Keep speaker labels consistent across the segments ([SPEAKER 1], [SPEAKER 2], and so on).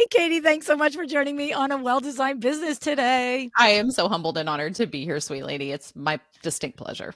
[SPEAKER 1] Katie, thanks so much for joining me on A Well-Designed Business today.
[SPEAKER 2] I am so humbled and honored to be here, sweet lady. It's my distinct pleasure.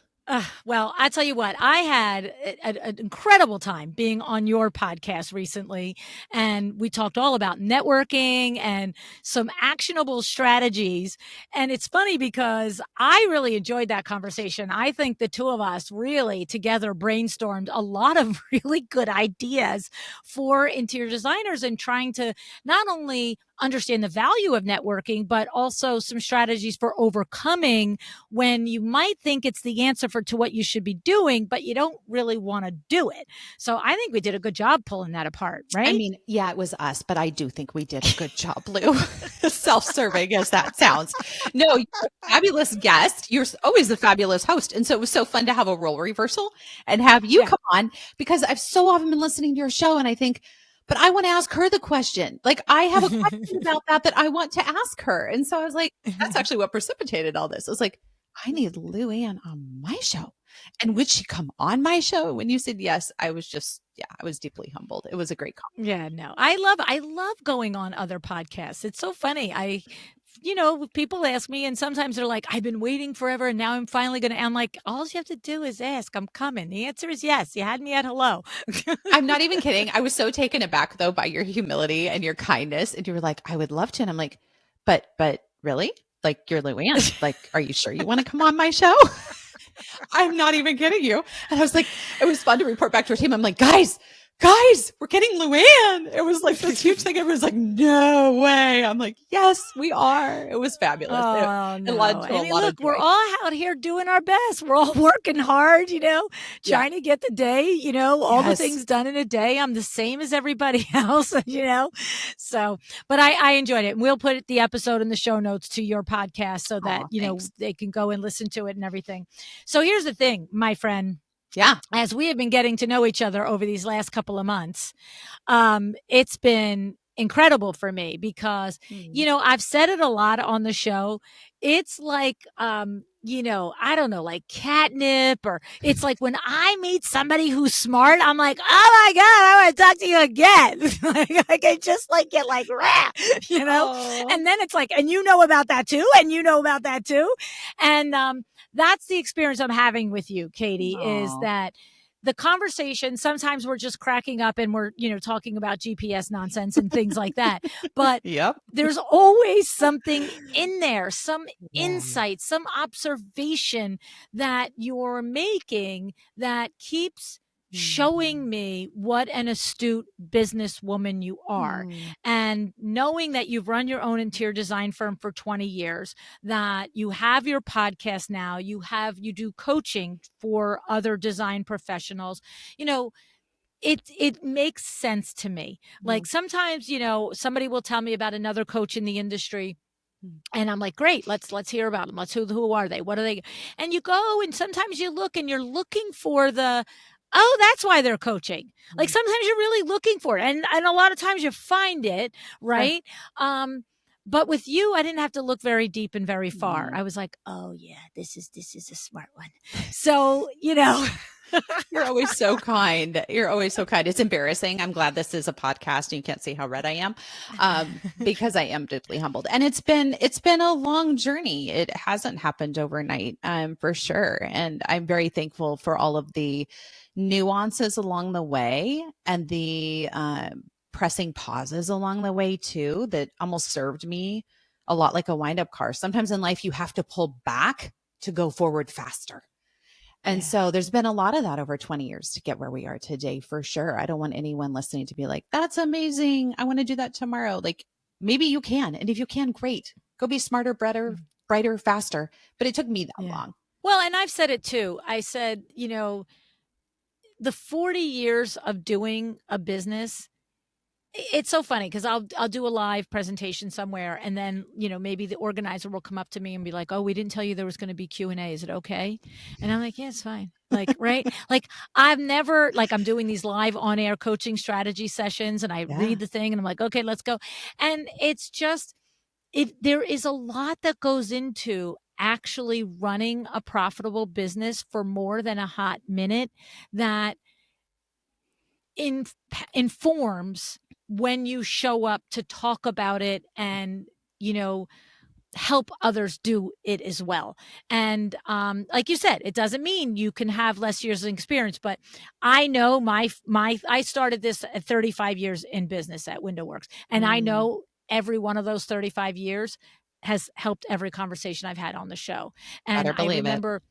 [SPEAKER 1] Well, I tell you what, I had an incredible time being on your podcast recently, and we talked all about networking and some actionable strategies. And it's funny because I really enjoyed that conversation. I think the two of us really together brainstormed a lot of really good ideas for interior designers and trying to not only understand the value of networking, but also some strategies for overcoming when you might think it's the answer to what you should be doing, but you don't really want to do it. So I think we did a good job pulling that apart, right?
[SPEAKER 2] I mean, yeah, it was us, but I do think we did a good job, Lou. Self-serving as that sounds. No, you're a fabulous guest. You're always a fabulous host. And so it was so fun to have a role reversal and have you come on, because I've so often been listening to your show and I think, but I want to ask her the question. Like, I have a question about that I want to ask her. And so I was like, that's actually what precipitated all this. I was like, I need Lou Ann on my show. And would she come on my show? When you said yes, I was just, I was deeply humbled. It was a great call.
[SPEAKER 1] Yeah, no, I love going on other podcasts. It's so funny. People ask me and sometimes they're like, I've been waiting forever and now I'm finally going to, I'm like, all you have to do is ask, I'm coming. The answer is yes. You had me at hello.
[SPEAKER 2] I'm not even kidding. I was so taken aback though by your humility and your kindness. And you were like, I would love to. And I'm like, but really? Like, you're Lou Ann. Like, are you sure you want to come on my show? I'm not even kidding you. And I was like, it was fun to report back to our team. I'm like, guys, we're getting Lou Ann. It was like this huge thing. Everyone's like, no way. I'm like, yes, we are. It was fabulous.
[SPEAKER 1] Oh,
[SPEAKER 2] it led to a lot of joy.
[SPEAKER 1] We're all out here doing our best. We're all working hard, trying to get the day, all the things done in a day. I'm the same as everybody else, So, but I enjoyed it. And we'll put the episode in the show notes to your podcast so that, they can go and listen to it and everything. So here's the thing, my friend.
[SPEAKER 2] Yeah.
[SPEAKER 1] As we have been getting to know each other over these last couple of months, it's been incredible for me because, I've said it a lot on the show. It's like, I don't know, like catnip, or it's like when I meet somebody who's smart, I'm like, oh my God, I want to talk to you again. like I just like get like, rah, and then it's like, and you know about that too. And you know about that too. And, that's the experience I'm having with you, Katie, is that the conversation, sometimes we're just cracking up and we're, talking about GPS nonsense and things like that. But there's always something in there, some insight, some observation that you're making that keeps showing me what an astute businesswoman you are. And knowing that you've run your own interior design firm for 20 years, that you have your podcast now, you do coaching for other design professionals, it makes sense to me. Like sometimes, somebody will tell me about another coach in the industry. And I'm like, great, let's hear about them. Who are they? What are they? And you go and sometimes you look and you're looking for oh, that's why they're coaching. Like sometimes you're really looking for it. And a lot of times you find it, right? But with you, I didn't have to look very deep and very far. I was like, oh yeah, this is a smart one. So,
[SPEAKER 2] You're always so kind. You're always so kind. It's embarrassing. I'm glad this is a podcast and you can't see how red I am, because I am deeply humbled. And it's been a long journey. It hasn't happened overnight, for sure. And I'm very thankful for all of the nuances along the way and the pressing pauses along the way too, that almost served me a lot like a wind-up car. Sometimes in life you have to pull back to go forward faster. And so there's been a lot of that over 20 years to get where we are today, for sure. I don't want anyone listening to be like, that's amazing, I want to do that tomorrow. Like, maybe you can. And if you can, great. Go be smarter, better, brighter, faster. But it took me that long.
[SPEAKER 1] Well, and I've said it too. I said, the 40 years of doing a business, it's so funny because I'll do a live presentation somewhere and then, maybe the organizer will come up to me and be like, oh, we didn't tell you there was going to be Q&A. Is it okay? And I'm like, yeah, it's fine. Like, right. Like I've never, like I'm doing these live on air coaching strategy sessions and I read the thing and I'm like, okay, let's go. And it's just, there is a lot that goes into actually running a profitable business for more than a hot minute that informs when you show up to talk about it and, help others do it as well. And like you said, it doesn't mean you can have less years of experience, but I know I started this at 35 years in business at WindowWorks, and I know every one of those 35 years has helped every conversation I've had on the show. And
[SPEAKER 2] Better
[SPEAKER 1] I
[SPEAKER 2] believe it.
[SPEAKER 1] remember,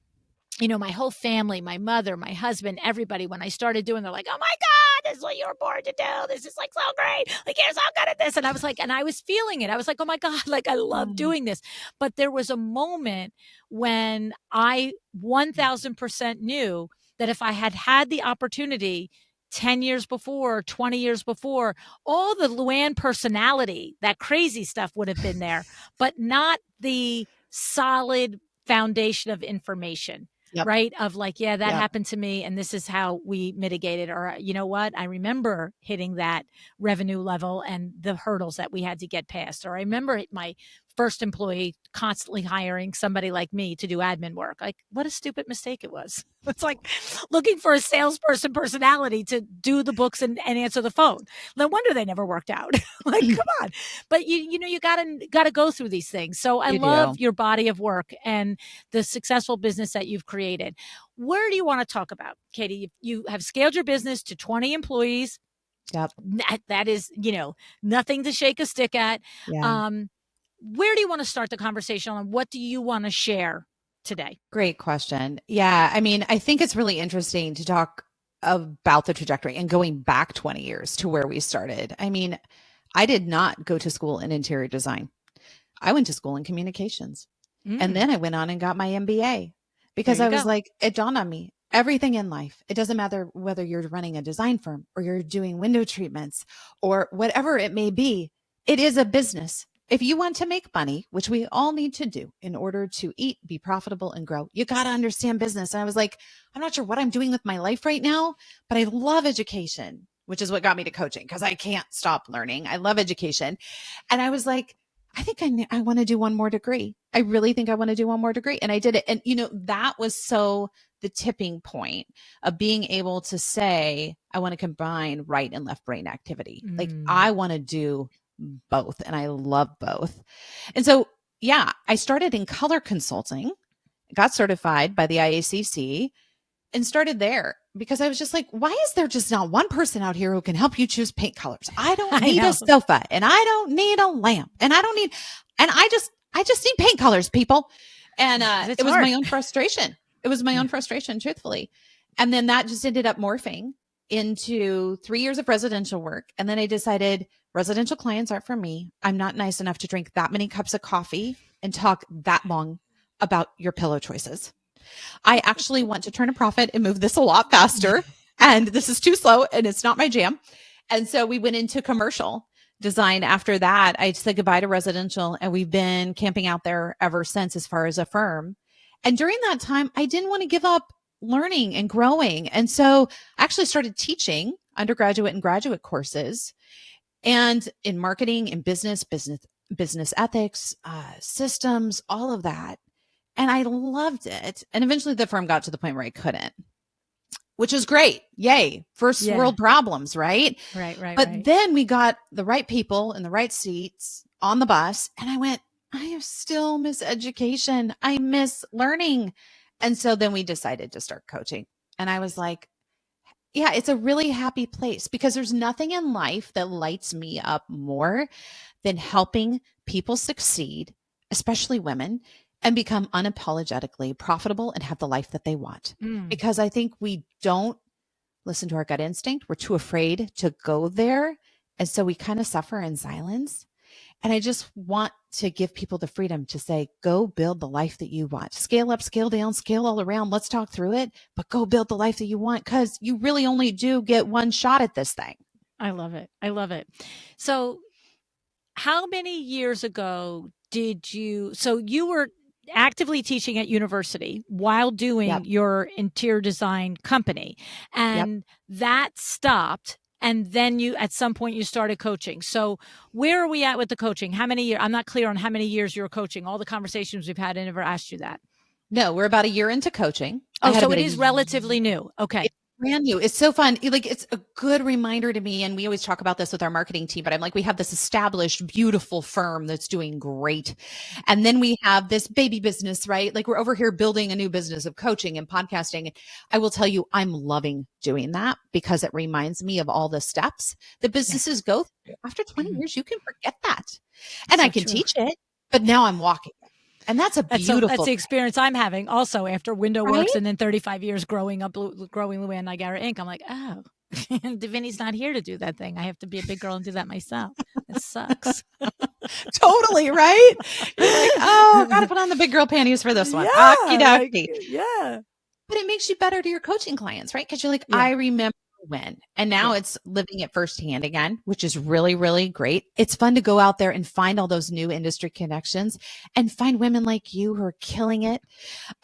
[SPEAKER 1] my whole family, my mother, my husband, everybody, when I started doing, they're like, oh my God, this is what you were born to do. This is like so great. Like, you're so good at this. And I was like, and I was feeling it. I was like, oh my God, like I love doing this. But there was a moment when I 1000% knew that if I had had the opportunity 10 years before, 20 years before, all the Luann personality, that crazy stuff would have been there, but not the solid foundation of information.
[SPEAKER 2] Yep.
[SPEAKER 1] Right? Of like, yeah, that
[SPEAKER 2] Yep.
[SPEAKER 1] happened to me and this is how we mitigated. Or, you know what? I remember hitting that revenue level and the hurdles that we had to get past. Or I remember my first employee constantly hiring somebody like me to do admin work. Like, what a stupid mistake it was. It's like looking for a salesperson personality to do the books and answer the phone. No wonder they never worked out. Like, come on. But you gotta go through these things. So I love your body of work and the successful business that you've created. Where do you want to talk about, Katie? You have scaled your business to 20 employees.
[SPEAKER 2] Yep.
[SPEAKER 1] That is, nothing to shake a stick at.
[SPEAKER 2] Yeah.
[SPEAKER 1] Where do you want to start the conversation on? What do you want to share today?
[SPEAKER 2] Great question. Yeah. I mean, I think it's really interesting to talk about the trajectory and going back 20 years to where we started. I mean, I did not go to school in interior design. I went to school in communications. And then I went on and got my MBA because I was like, it dawned on me, everything in life, it doesn't matter whether you're running a design firm or you're doing window treatments or whatever it may be, it is a business. If you want to make money, which we all need to do in order to eat, be profitable, and grow, you got to understand business. And I was like, I'm not sure what I'm doing with my life right now, but I love education, which is what got me to coaching because I can't stop learning. I love education. And I was like, I think I want to do one more degree. I really think I want to do one more degree. And I did it. And, that was so the tipping point of being able to say, I want to combine right and left brain activity. Like I want to do both. And I love both. And so, yeah, I started in color consulting, got certified by the IACC and started there because I was just like, why is there just not one person out here who can help you choose paint colors? I don't need a sofa and I don't need a lamp and I just need paint colors, people. And it was my own frustration. It was my own frustration, truthfully. And then that just ended up morphing into 3 years of residential work. And then I decided residential clients aren't for me. I'm not nice enough to drink that many cups of coffee and talk that long about your pillow choices. I actually want to turn a profit and move this a lot faster. And this is too slow and it's not my jam. And so we went into commercial design after that. I said goodbye to residential and we've been camping out there ever since as far as a firm. And during that time, I didn't want to give up learning and growing. And so I actually started teaching undergraduate and graduate courses and in marketing and business ethics, systems, all of that. And I loved it. And eventually the firm got to the point where I couldn't, which is great. Yay. First world problems, right?
[SPEAKER 1] Right.
[SPEAKER 2] But then we got the right people in the right seats on the bus. And I went, I still miss education. I miss learning. And so then we decided to start coaching. And I was like, yeah, it's a really happy place because there's nothing in life that lights me up more than helping people succeed, especially women, and become unapologetically profitable and have the life that they want. Because I think we don't listen to our gut instinct. We're too afraid to go there. And so we kind of suffer in silence. And I just want to give people the freedom to say, go build the life that you want. Scale up, scale down, scale all around. Let's talk through it, but go build the life that you want because you really only do get one shot at this thing.
[SPEAKER 1] I love it. So how many years ago so you were actively teaching at university while doing your interior design company and that stopped. And then at some point you started coaching. So where are we at with the coaching? How many years? I'm not clear on how many years you're coaching. All the conversations we've had, I never asked you that.
[SPEAKER 2] No, we're about a year into coaching.
[SPEAKER 1] Oh, so it is relatively new. Okay.
[SPEAKER 2] brand new. It's so fun. Like, it's a good reminder to me. And we always talk about this with our marketing team, but I'm like, we have this established, beautiful firm that's doing great. And then we have this baby business, right? Like, we're over here building a new business of coaching and podcasting. I will tell you, I'm loving doing that because it reminds me of all the steps that businesses go through. After 20 years, you can forget that. And
[SPEAKER 1] So
[SPEAKER 2] I can
[SPEAKER 1] true.
[SPEAKER 2] teach it, but now I'm walking it. And that's a beautiful
[SPEAKER 1] That's the experience I'm having also after Window
[SPEAKER 2] right?
[SPEAKER 1] Works and then 35 years growing Luann Niagara Inc. I'm like, oh, Davini's not here to do that thing. I have to be a big girl and do that myself. It sucks.
[SPEAKER 2] Totally, right? You're like, oh, gotta put on the big girl panties for this one.
[SPEAKER 1] Yeah,
[SPEAKER 2] Okie
[SPEAKER 1] like,
[SPEAKER 2] dokie.
[SPEAKER 1] yeah.
[SPEAKER 2] But it makes you better to your coaching clients, right? Because you're like,
[SPEAKER 1] Yeah.
[SPEAKER 2] I remember when. And now it's living it firsthand again, which is really, really great. It's fun to go out there and find all those new industry connections and find women like you who are killing it.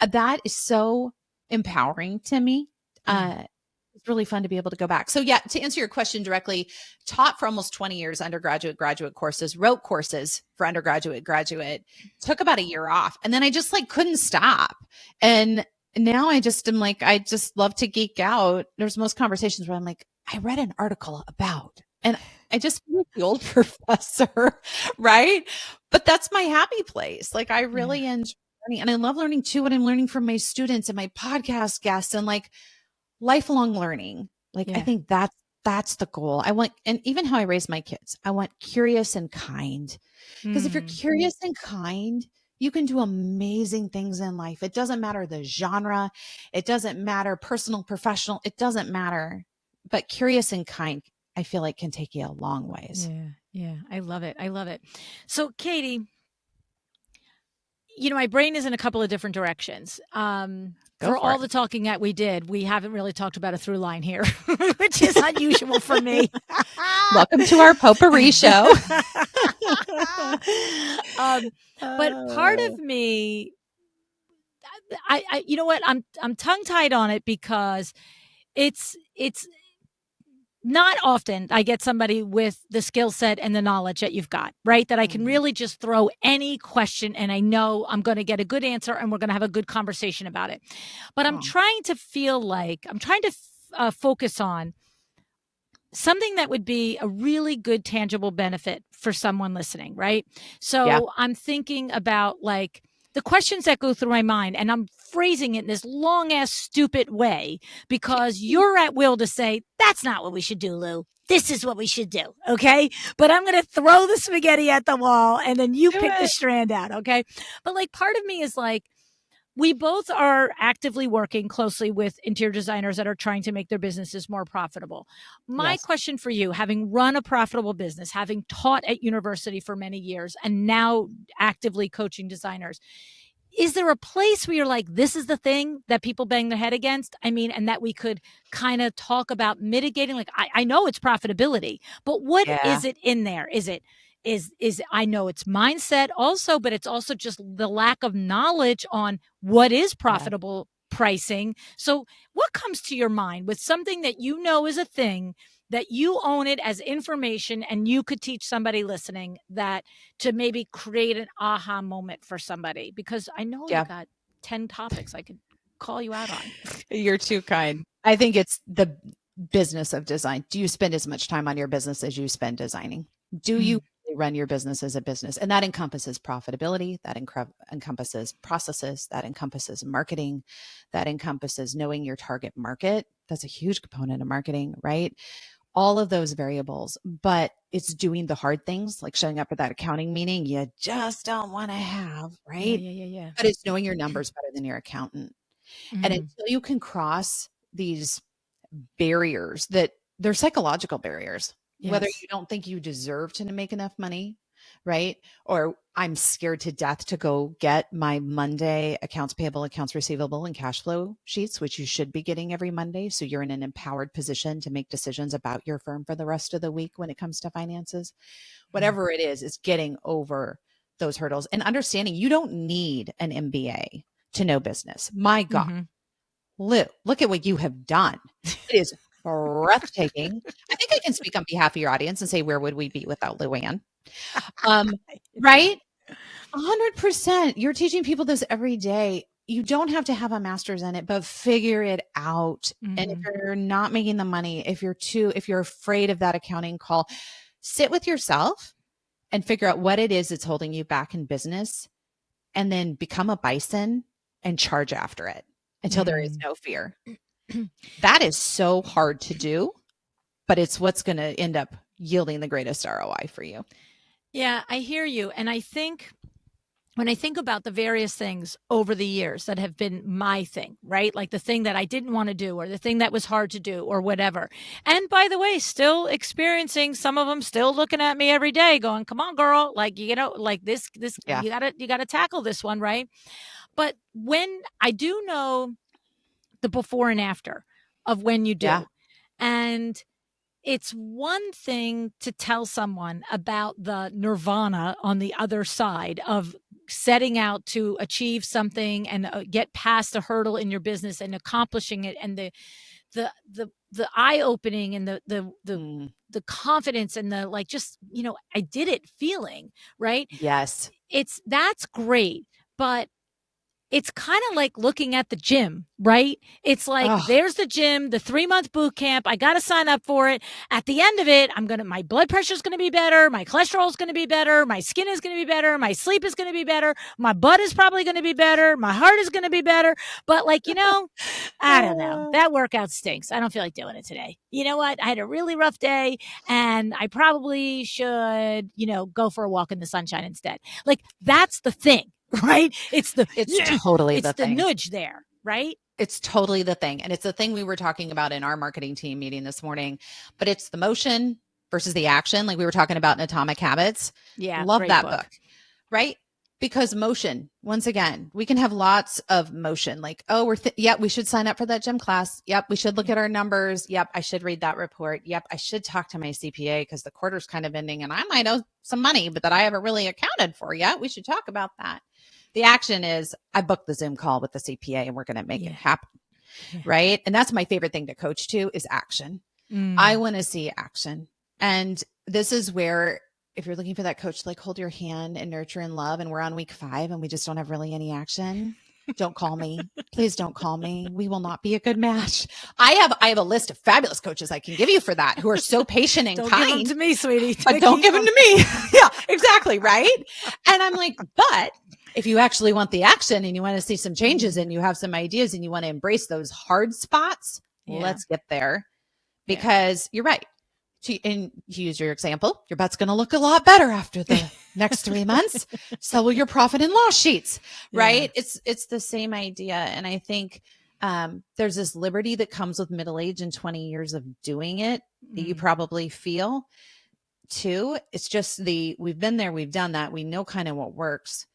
[SPEAKER 2] That is so empowering to me. It's really fun to be able to go back. So yeah, to answer your question directly, taught for almost 20 years, undergraduate, graduate courses, wrote courses for undergraduate, graduate, took about a year off. And then I just like couldn't stop. And now I just am like, I just love to geek out. There's most conversations where I'm like, I read an article about, and I just feel like the old professor, right? But that's my happy place. Like, I really enjoy learning, and I love learning too, what I'm learning from my students and my podcast guests, and like lifelong learning. Like, I think that's the goal. I want, and even how I raise my kids, I want curious and kind. Because if you're curious and kind, you can do amazing things in life. It doesn't matter the genre. It doesn't matter personal, professional. It doesn't matter. But curious and kind, I feel like, can take you a long ways.
[SPEAKER 1] Yeah. I love it. I love it. So, Katie, my brain is in a couple of different directions. For all the talking that we did, we haven't really talked about a through line here, which is unusual for me.
[SPEAKER 2] Welcome to our potpourri show.
[SPEAKER 1] But part of me, I you know what? I'm tongue tied on it because it's not often I get somebody with the skill set and the knowledge that you've got, right? That I can really just throw any question and I know I'm going to get a good answer and we're going to have a good conversation about it. But I'm trying to focus on something that would be a really good tangible benefit for someone listening, right? So I'm thinking about like the questions that go through my mind, and I'm phrasing it in this long ass stupid way because you're at will to say, that's not what we should do, Lou. This is what we should do. Okay. But I'm going to throw the spaghetti at the wall and then you pick the strand out. Okay. But like part of me is like, we both are actively working closely with interior designers that are trying to make their businesses more profitable. My question for you, having run a profitable business, having taught at university for many years, and now actively coaching designers, is there a place where you're like, this is the thing that people bang their head against? I mean, and that we could kind of talk about mitigating, like, I know it's profitability, but what is it in there? Is I know it's mindset also, but it's also just the lack of knowledge on what is profitable pricing. So what comes to your mind with something that you know is a thing that you own it as information and you could teach somebody listening that to maybe create an aha moment for somebody? Because I know you got 10 topics I could call you out on.
[SPEAKER 2] You're too kind. I think it's the business of design. Do you spend as much time on your business as you spend designing? Do you run your business as a business? And that encompasses profitability, that encompasses processes, that encompasses marketing, that encompasses knowing your target market. That's a huge component of marketing, right? All of those variables, but it's doing the hard things like showing up at that accounting meeting you just don't want to have, right?
[SPEAKER 1] Yeah.
[SPEAKER 2] But it's knowing your numbers better than your accountant. And until you can cross these barriers, that they're psychological barriers, whether you don't think you deserve to make enough money, right? Or I'm scared to death to go get my Monday accounts payable, accounts receivable, and cash flow sheets, which you should be getting every Monday. So you're in an empowered position to make decisions about your firm for the rest of the week when it comes to finances. Whatever it is getting over those hurdles and understanding you don't need an MBA to know business. My God, Lou, look at what you have done. It is breathtaking. I think I can speak on behalf of your audience and say, where would we be without Luann? Right? 100%. You're teaching people this every day. you don't have to have a master's in it, but figure it out. And if
[SPEAKER 1] Mhm.
[SPEAKER 2] you're not making the money, if you're afraid of that accounting call, sit with yourself and figure out what it is that's holding you back in business, and then become a bison and charge after it until there is
[SPEAKER 1] Mm.
[SPEAKER 2] no fear. That is so hard to do, but it's what's going to end up yielding the greatest ROI for you.
[SPEAKER 1] Yeah, I hear you. And I think when I think about the various things over the years that have been my thing, right? Like the thing that I didn't want to do or the thing that was hard to do or whatever. And by the way, still experiencing some of them still looking at me every day going, "Come on, girl, like like this
[SPEAKER 2] Yeah.
[SPEAKER 1] you got to tackle this one, right?" But when I do know the before and after of when you
[SPEAKER 2] Yeah.
[SPEAKER 1] do. And it's one thing to tell someone about the nirvana on the other side of setting out to achieve something and get past a hurdle in your business and accomplishing it, and the eye opening and
[SPEAKER 2] Mm,
[SPEAKER 1] the confidence and the like, just I did it feeling, right?
[SPEAKER 2] yes.
[SPEAKER 1] That's great, but it's kind of like looking at the gym, right? It's like,
[SPEAKER 2] Oh,
[SPEAKER 1] there's the gym, the 3-month boot camp. I got to sign up for it. At the end of it, my blood pressure is going to be better. My cholesterol is going to be better. My skin is going to be better. My sleep is going to be better. My butt is probably going to be better. My heart is going to be better. But I don't know.
[SPEAKER 2] uh,
[SPEAKER 1] That workout stinks. I don't feel like doing it today. You know what? I had a really rough day and I probably should, go for a walk in the sunshine instead. Like, that's the thing, right?
[SPEAKER 2] it's totally
[SPEAKER 1] It's
[SPEAKER 2] the
[SPEAKER 1] the
[SPEAKER 2] thing.
[SPEAKER 1] nudge there, right?
[SPEAKER 2] It's totally the thing. And it's the thing we were talking about in our marketing team meeting this morning, but it's the motion versus the action. Like we were talking about in Atomic Habits.
[SPEAKER 1] Yeah,
[SPEAKER 2] Love
[SPEAKER 1] great
[SPEAKER 2] that
[SPEAKER 1] book.
[SPEAKER 2] book, right? Because motion, once again, we can have lots of motion. Like, oh, we should sign up for that gym class. Yep. We should look at our numbers. Yep. I should read that report. Yep. I should talk to my CPA because the quarter's kind of ending and I might owe some money, but that I haven't really accounted for yet. We should talk about that. The action is I booked the Zoom call with the CPA and we're going to make it
[SPEAKER 1] Yeah.
[SPEAKER 2] happen.
[SPEAKER 1] Yeah.
[SPEAKER 2] Right. And that's my favorite thing to coach to is action. I want to see action. And this is where, if you're looking for that coach to like hold your hand and nurture and love, and we're on week 5 and we just don't have really any action, don't call me. Please don't call me. We will not be a good match. I have a list of fabulous coaches I can give you for that who are so patient and
[SPEAKER 1] Don't
[SPEAKER 2] kind.
[SPEAKER 1] give them to me, sweetie.
[SPEAKER 2] But don't give them to me. Yeah, exactly. Right. And I'm like, but if you actually want the action and you want to see some changes and you have some ideas and you want to embrace those hard spots, let's get there. Because you're right. And to use your example, your butt's going to look a lot better after the next 3 months. So will your profit and loss sheets, right?
[SPEAKER 1] Yeah.
[SPEAKER 2] It's the same idea. And I think there's this liberty that comes with middle age and 20 years of doing it that you probably feel too. It's just we've been there, we've done that. We know kind of what works.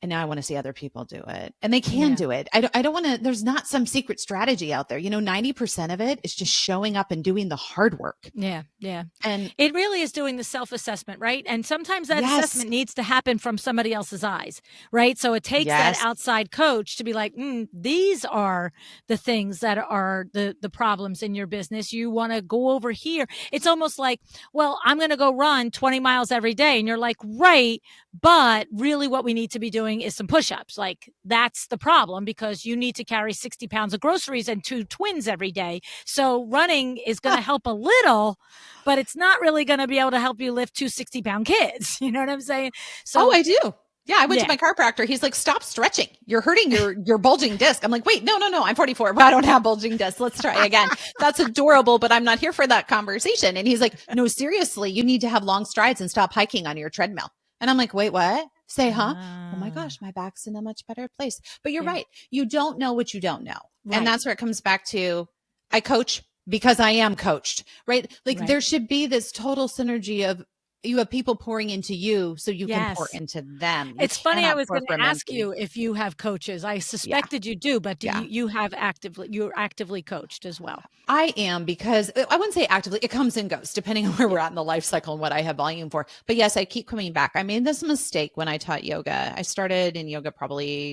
[SPEAKER 2] And now I want to see other people do it, and they can do it. I don't want to, there's not some secret strategy out there. 90% of it is just showing up and doing the hard work.
[SPEAKER 1] Yeah. Yeah.
[SPEAKER 2] And
[SPEAKER 1] it really is doing the self-assessment, right? And sometimes that assessment needs to happen from somebody else's eyes, right? So it takes that outside coach to be like, these are the things that are the problems in your business. You want to go over here. It's almost like, well, I'm going to go run 20 miles every day. And you're like, right. But really what we need to be doing is some push-ups. Like, that's the problem, because you need to carry 60 pounds of groceries and 2 twins every day. So running is going to help a little, but it's not really going to be able to help you lift 2 60-pound kids. You know what I'm saying? So,
[SPEAKER 2] I do. Yeah. I went to my chiropractor. He's like, stop stretching. You're hurting your bulging disc. I'm like, wait, no. I'm 44, but I don't have bulging discs. Let's try again. That's adorable, but I'm not here for that conversation. And he's like, no, seriously, you need to have long strides and stop hiking on your treadmill. And I'm like, wait, what? Say, huh? Oh my gosh, my back's in a much better place. But you're right. You don't know what you don't know. Right. And that's where it comes back to, I coach because I am coached, right? Like there should be this total synergy of, you have people pouring into you so you can pour into them.
[SPEAKER 1] It's funny. I was going to ask you if you have coaches. I suspected you do, but you're actively coached as well?
[SPEAKER 2] I am, because I wouldn't say actively, it comes and goes depending on where we're at in the life cycle and what I have volume for. But yes, I keep coming back. I made this mistake when I taught yoga. I started in yoga probably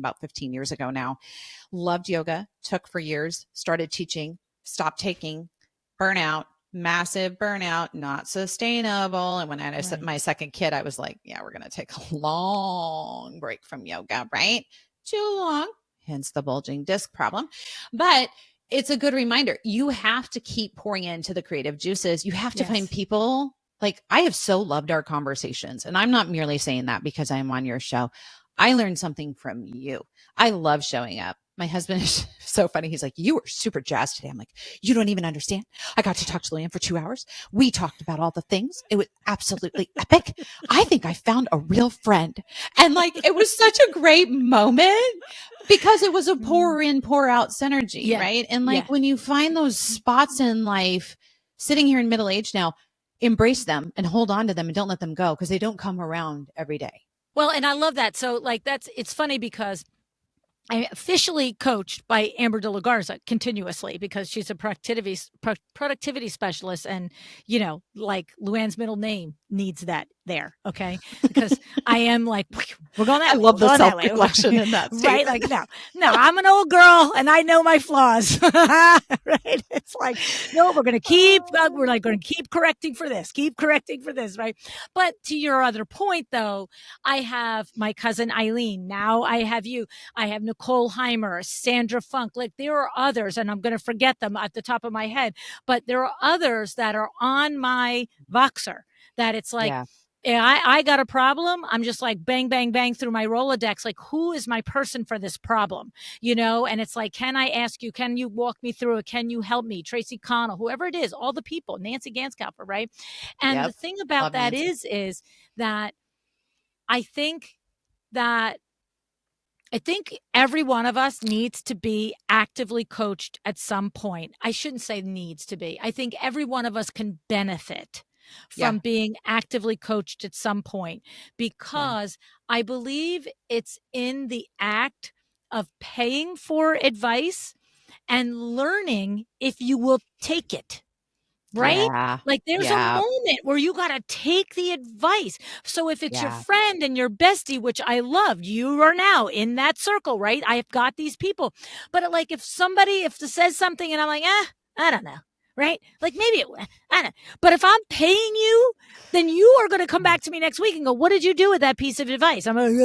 [SPEAKER 2] about 15 years ago now. Loved yoga, took for years, started teaching, stopped taking, burnout, massive burnout, not sustainable. And when I had my second kid, I was like, yeah, we're going to take a long break from yoga, right? too long, hence the bulging disc problem. But it's a good reminder. You have to keep pouring into the creative juices. You have to find people. Like, I have so loved our conversations, and I'm not merely saying that because I'm on your show. I learned something from you. I love showing up. My husband is so funny. He's like, you were super jazzed today. I'm like, you don't even understand. I got to talk to Luann for 2 hours. We talked about all the things. It was absolutely epic. I think I found a real friend. And like, it was such a great moment because it was a pour in, pour out synergy, right? And like, when you find those spots in life, sitting here in middle age now, embrace them and hold on to them and don't let them go because they don't come around every day.
[SPEAKER 1] Well, and I love that. So like, it's funny because I'm officially coached by Amber De La Garza continuously because she's a productivity specialist. And, you know, like Luann's middle name needs that there. Okay. Because I am like, we're going that
[SPEAKER 2] I
[SPEAKER 1] way.
[SPEAKER 2] love the
[SPEAKER 1] We're going that
[SPEAKER 2] self-reflection
[SPEAKER 1] way.
[SPEAKER 2] in that
[SPEAKER 1] Right.
[SPEAKER 2] statement.
[SPEAKER 1] Like, no, I'm an old girl and I know my flaws. Right. It's like, no, we're going to keep correcting for this, right? But to your other point, though, I have my cousin Eileen. Now I have you. I have Nicole Heimer, Sandra Funk. Like, there are others, and I'm going to forget them at the top of my head, but there are others that are on my Voxer that it's like, I got a problem. I'm just like bang, bang, bang through my Rolodex. Like, who is my person for this problem? You know? And it's like, can I ask you, can you walk me through it? Can you help me? Tracy Connell, whoever it is, all the people, Nancy Ganskaufer, right? And the thing about that is that I think that every one of us needs to be actively coached at some point. I shouldn't say needs to be. I think every one of us can benefit from being actively coached at some point because I believe it's in the act of paying for advice and learning if you will take it. Right? Like, there's a moment where you got to take the advice. So if it's your friend and your bestie, which I love, you are now in that circle, right? I've got these people. But like, if it says something and I'm like, I don't know. Right? Like, maybe I don't know. But if I'm paying you, then you are going to come back to me next week and go, what did you do with that piece of advice? I'm like,
[SPEAKER 2] it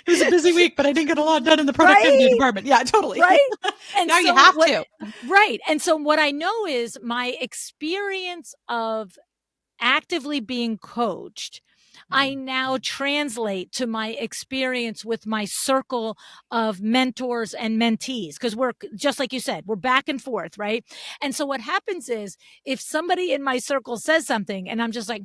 [SPEAKER 2] was a busy week, but I didn't get a lot done in the productivity department. Yeah, totally.
[SPEAKER 1] Right. And
[SPEAKER 2] now you have to.
[SPEAKER 1] Right. And so what I know is my experience of actively being coached, I now translate to my experience with my circle of mentors and mentees. Cause we're just like you said, we're back and forth. Right. And so what happens is if somebody in my circle says something and I'm just like,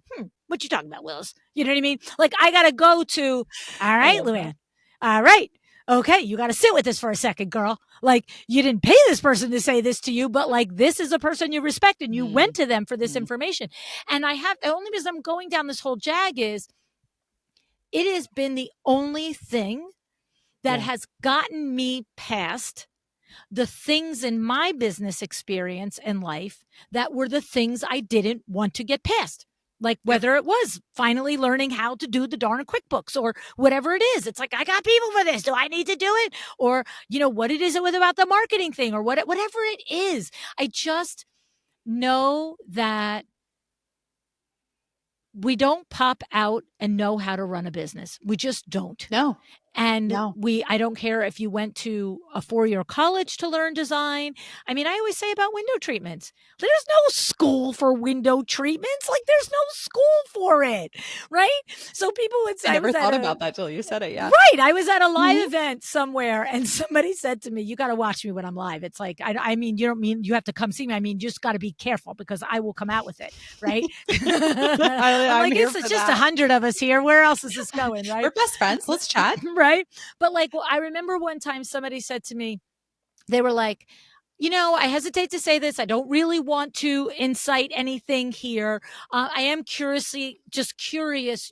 [SPEAKER 1] what you talking about, Willis? You know what I mean? Like, I got to go to, all right, Luann. All right. Okay, you got to sit with this for a second, girl. Like, you didn't pay this person to say this to you, but like, this is a person you respect and you went to them for this information. And the only reason I'm going down this whole jag is it has been the only thing that has gotten me past the things in my business experience and life that were the things I didn't want to get past. Like, whether it was finally learning how to do the darn QuickBooks or whatever it is. It's like, I got people for this. Do I need to do it? Or, you know, what it is about the marketing thing or whatever it is. I just know that we don't pop out and know how to run a business. We just don't.
[SPEAKER 2] No.
[SPEAKER 1] And I don't care if you went to a 4-year college to learn design. I mean, I always say about window treatments, there's no school for window treatments. Like, there's no school for it. Right. So people would say,
[SPEAKER 2] I never thought about that till you said it. Yeah.
[SPEAKER 1] Right. I was at a live event somewhere and somebody said to me, you got to watch me when I'm live. It's like, I mean, you don't mean you have to come see me. I mean, you just got to be careful because I will come out with it. Right. I'm like, it's just 100 of us here. Where else is this going? Right.
[SPEAKER 2] We're best friends. Let's chat.
[SPEAKER 1] Right. But like, well, I remember one time somebody said to me, they were like, you know, I hesitate to say this. I don't really want to incite anything here. I am curious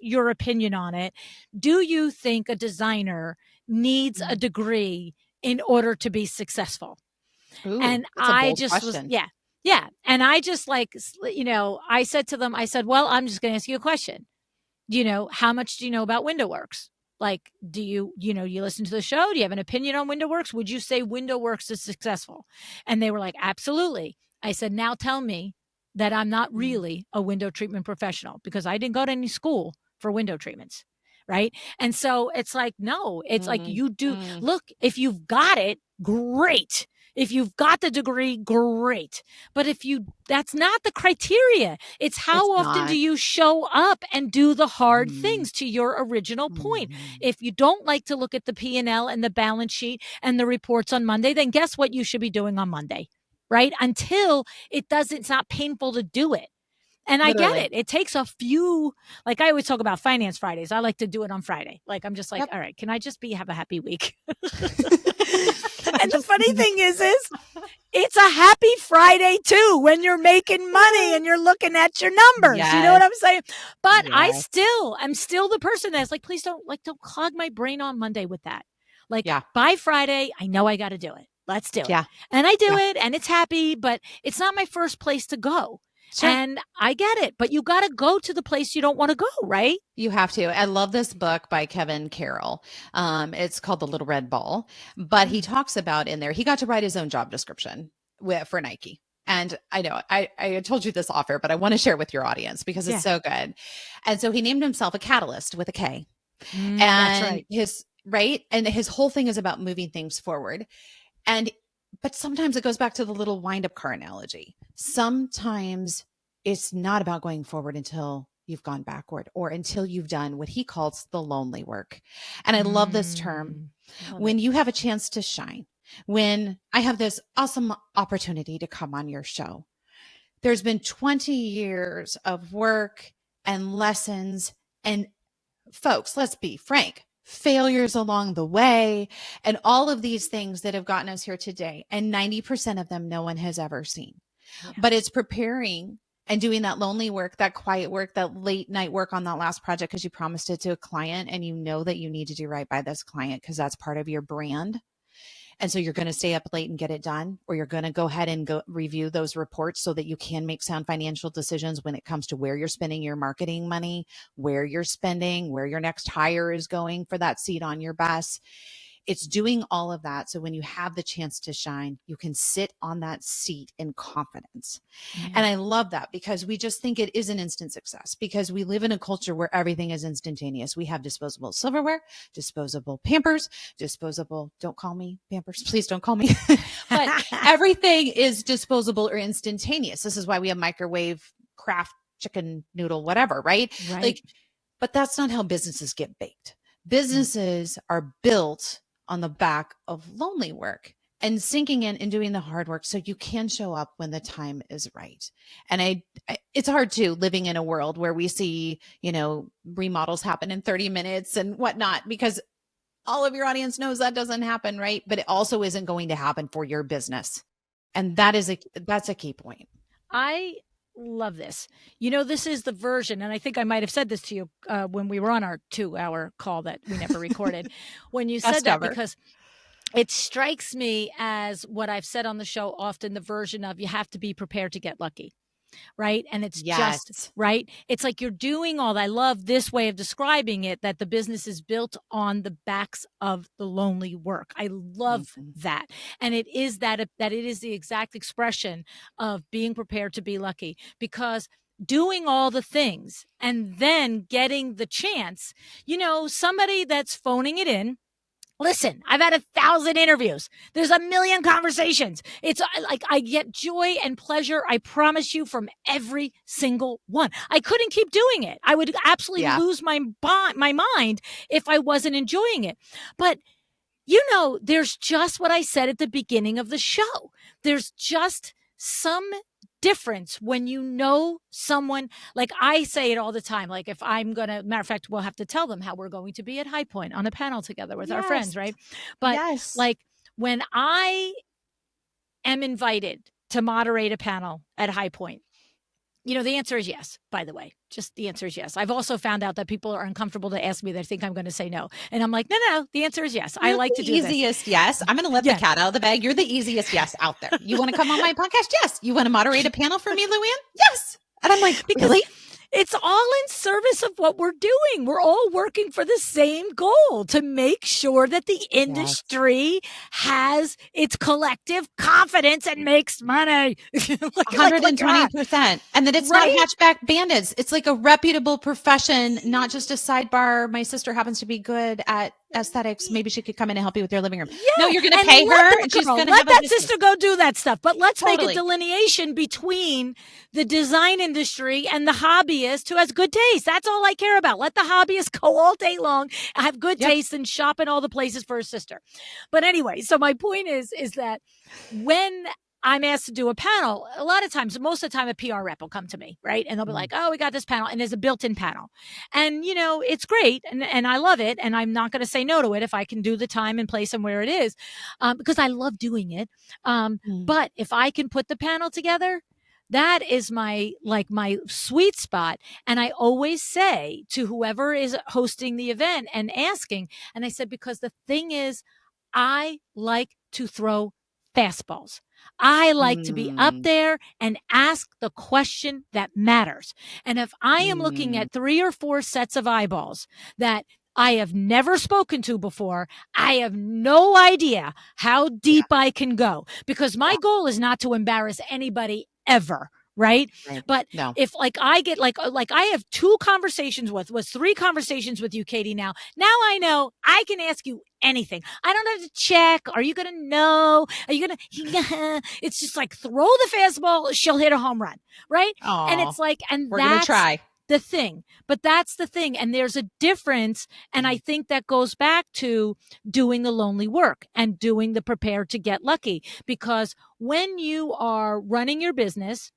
[SPEAKER 1] your opinion on it. Do you think a designer needs a degree in order to be successful?
[SPEAKER 2] Ooh,
[SPEAKER 1] and I just question. Yeah. And I just like, you know, I said to them, well, I'm just going to ask you a question. You know, how much do you know about WindowWorks? Like, do you listen to the show? Do you have an opinion on WindowWorks? Would you say WindowWorks is successful? And they were like, absolutely. I said, now tell me that I'm not really a window treatment professional because I didn't go to any school for window treatments. right? And so it's like, no, it's like you do,
[SPEAKER 2] Mm.
[SPEAKER 1] look, if you've got it, great. If you've got the degree, great. But that's not the criteria. It's
[SPEAKER 2] It's
[SPEAKER 1] how often do
[SPEAKER 2] not.
[SPEAKER 1] you show up and do the hard
[SPEAKER 2] Mm.
[SPEAKER 1] things, to your original point.
[SPEAKER 2] Mm.
[SPEAKER 1] If you don't like to look at the P&L and the balance sheet and the reports on Monday, then guess what you should be doing on Monday, right? Until it's not painful to do it. And I get
[SPEAKER 2] Literally.
[SPEAKER 1] it. It takes a few, like I always talk about Finance Fridays. I like to do it on Friday. Like, I'm just like,
[SPEAKER 2] Yep.
[SPEAKER 1] all right, can I just have a happy week?
[SPEAKER 2] Can I
[SPEAKER 1] And the
[SPEAKER 2] just
[SPEAKER 1] funny thing is it's a happy Friday too, when you're making money and you're looking at your numbers. You know what
[SPEAKER 2] Yes.
[SPEAKER 1] I'm saying? But
[SPEAKER 2] Yes.
[SPEAKER 1] I'm still the person that's like, please don't clog my brain on Monday with that. Like,
[SPEAKER 2] Yeah.
[SPEAKER 1] by Friday, I know I got to do it. Let's do it.
[SPEAKER 2] Yeah.
[SPEAKER 1] And I do
[SPEAKER 2] Yeah.
[SPEAKER 1] it, and it's happy, but it's not my first place to go.
[SPEAKER 2] Sure.
[SPEAKER 1] And I get it, but you got to go to the place you don't want to go, right?
[SPEAKER 2] You have to. I love this book by Kevin Carroll. It's called The Little Red Ball, but he talks about in there, he got to write his own job description for Nike. And I know I told you this off air, but I want to share it with your audience because it's so good. And so he named himself a catalyst with a K.
[SPEAKER 1] That's
[SPEAKER 2] And
[SPEAKER 1] right.
[SPEAKER 2] And his whole thing is about moving things forward. But sometimes it goes back to the little wind-up car analogy. Sometimes it's not about going forward until you've gone backward or until you've done what he calls the lonely work. And I love this term. When you have a chance to shine, when I have this awesome opportunity to come on your show, there's been 20 years of work and lessons and folks, let's be frank, failures along the way, and all of these things that have gotten us here today. And 90% of them no one has ever seen. Yeah. But it's preparing and doing that lonely work, that quiet work, that late night work on that last project because you promised it to a client and you know that you need to do right by this client because that's part of your brand. And so you're going to stay up late and get it done, or you're going to go ahead and go review those reports so that you can make sound financial decisions when it comes to where you're spending your marketing money, where you're spending, where your next hire is going for that seat on your bus. It's doing all of that. So when you have the chance to shine, you can sit on that seat in confidence. Yeah. And I love that because we just think it is an instant success because we live in a culture where everything is instantaneous. We have disposable silverware, disposable Pampers, don't call me Pampers, please don't call me. But everything is disposable or instantaneous. This is why we have microwave, Kraft, chicken noodle, whatever, right? But that's not how businesses get baked. Businesses are built on the back of lonely work and sinking in and doing the hard work so you can show up when the time is right. And it's hard too, living in a world where we see, remodels happen in 30 minutes and whatnot, because all of your audience knows that doesn't happen, right? But it also isn't going to happen for your business. And that's a key point.
[SPEAKER 1] I love this. This is the version, and I think I might have said this to you when we were on our 2-hour call that we never recorded, when you said that, because it strikes me as what I've said on the show often, the version of you have to be prepared to get lucky. Right. And it's just right. It's like you're doing all that. I love this way of describing it, that the business is built on the backs of the lonely work. I love that. And it is that it is the exact expression of being prepared to be lucky, because doing all the things and then getting the chance, somebody that's phoning it in. Listen, I've had 1,000 interviews. There's a million conversations. It's like I get joy and pleasure, I promise you, from every single one. I couldn't keep doing it. I would absolutely lose my mind if I wasn't enjoying it. But, there's just what I said at the beginning of the show. There's just some difference when someone, like I say it all the time, like if I'm matter of fact, we'll have to tell them how we're going to be at High Point on a panel together with our friends, right? But like when I am invited to moderate a panel at High Point, the answer is yes, by the way. Just the answer is yes. I've also found out that people are uncomfortable to ask me. They think I'm going to say no. And I'm like, no, the answer is yes. I like to do this.
[SPEAKER 2] Easiest yes. I'm going to let the cat out of the bag. You're the easiest yes out there. You want to come on my podcast? Yes. You want to moderate a panel for me, Luann? Yes. And I'm like, really?
[SPEAKER 1] it's all in service of what we're doing. We're all working for the same goal to make sure that the
[SPEAKER 2] Yes.
[SPEAKER 1] industry has its collective confidence and makes money. like
[SPEAKER 2] 120%. And that it's not
[SPEAKER 1] right?
[SPEAKER 2] hatchback bandits. It's like a reputable profession, not just a sidebar. My sister happens to be good at aesthetics. Maybe she could come in and help you with your living room. No,
[SPEAKER 1] Yeah,
[SPEAKER 2] you're going to
[SPEAKER 1] and
[SPEAKER 2] pay
[SPEAKER 1] let
[SPEAKER 2] her
[SPEAKER 1] that
[SPEAKER 2] and she's
[SPEAKER 1] girl,
[SPEAKER 2] going to
[SPEAKER 1] let
[SPEAKER 2] have a
[SPEAKER 1] that
[SPEAKER 2] business.
[SPEAKER 1] sister go do that stuff. But let's make a
[SPEAKER 2] Totally.
[SPEAKER 1] delineation between the design industry and the hobbyist who has good taste. That's all I care about. Let the hobbyist go all day long, have good
[SPEAKER 2] Yep.
[SPEAKER 1] taste, and shop in all the places for his sister. But anyway, so my point is that when I'm asked to do a panel, a lot of times, most of the time, a PR rep will come to me, right? And they'll be like, oh, we got this panel. And there's a built in panel. And, you know, it's great. And I love it. And I'm not going to say no to it if I can do the time and place and where it is, because I love doing it. But if I can put the panel together, that is my sweet spot. And I always say to whoever is hosting the event and asking, and I said, because the thing is, I like to throw fastballs. I like to be up there and ask the question that matters. And if I am looking at 3 or 4 sets of eyeballs that I have never spoken to before, I have no idea how deep I can go, because my goal is not to embarrass anybody ever. Right. But
[SPEAKER 2] No.
[SPEAKER 1] if I get like I have 2 conversations was 3 conversations with you, Katie. Now I know I can ask you anything. I don't have to check. Are you going to know? Are you going to, it's just like throw the fastball. She'll hit a home run. Right. And it's like, and
[SPEAKER 2] we're going to try
[SPEAKER 1] the thing, but that's the thing. And there's a difference. And I think that goes back to doing the lonely work and doing the prepare to get lucky, because when you are running your business,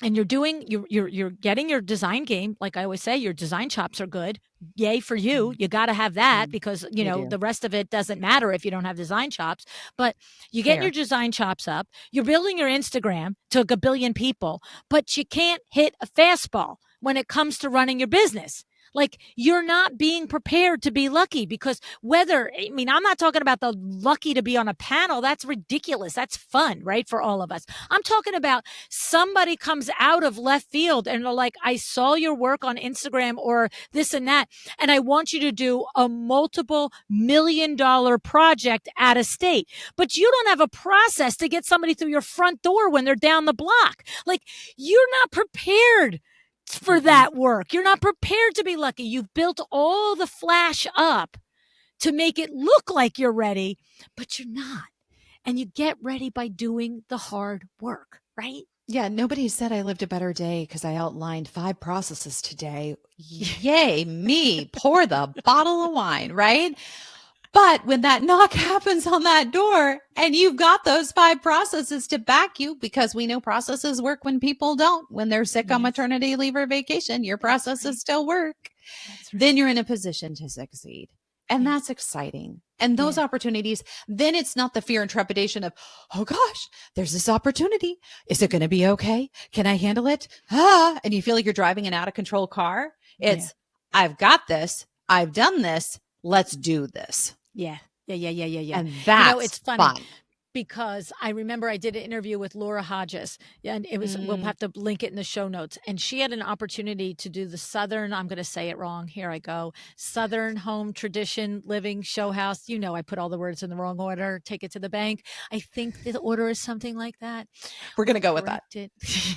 [SPEAKER 1] and you're getting your design game, like I always say, your design chops are good. Yay for you. You got to have that, because, you know, the rest of it doesn't matter if you don't have design chops. But you get your design chops up, you're building your Instagram to a billion people, but you can't hit a fastball when it comes to running your business. Like, you're not being prepared to be lucky, because I'm not talking about the lucky to be on a panel. That's ridiculous. That's fun, right? For all of us. I'm talking about somebody comes out of left field and they're like, I saw your work on Instagram or this and that, and I want you to do a multiple $1 million project out of state. But you don't have a process to get somebody through your front door when they're down the block. Like, you're not prepared for that work. You're not prepared to be lucky. You've built all the flash up to make it look like you're ready, but you're not. And you get ready by doing the hard work, right?
[SPEAKER 2] Yeah, nobody said I lived a better day because I outlined 5 processes today. Yay, me. Pour the bottle of wine, right? But when that knock happens on that door and you've got those 5 processes to back you, because we know processes work when people don't, when they're sick on maternity leave or vacation, your processes still work. Then you're in a position to succeed. And that's exciting. And those opportunities, then it's not the fear and trepidation of, oh gosh, there's this opportunity. Is it going to be okay? Can I handle it? And you feel like you're driving an out of control car. It's, I've got this. I've done this. Let's do this.
[SPEAKER 1] Yeah.
[SPEAKER 2] And that's
[SPEAKER 1] it's funny.
[SPEAKER 2] fun.
[SPEAKER 1] Because I remember I did an interview with Laura Hodges, and it was, we'll have to link it in the show notes. And she had an opportunity to do the Southern, I'm going to say it wrong. Here I go. Southern Home Tradition Living Show House. You know, I put all the words in the wrong order. Take it to the bank. I think the order is something like that.
[SPEAKER 2] We're going to go with that.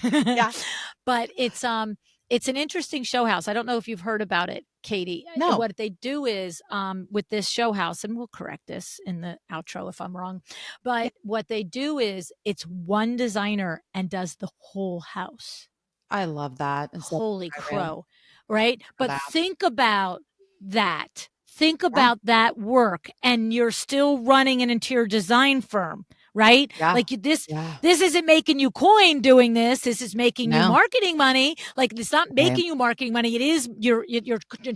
[SPEAKER 1] Yeah. But it's an interesting show house. I don't know if you've heard about it, Katie.
[SPEAKER 2] No.
[SPEAKER 1] What they do is with this show house, and we'll correct this in the outro if I'm wrong, but what they do is it's one designer and does the whole house.
[SPEAKER 2] I love that.
[SPEAKER 1] Holy crow, right? But think about that. Think about that work, and you're still running an interior design firm, right? Like this isn't making you coin doing this. This is making you marketing money. Like, it's not making you marketing money. It is, you're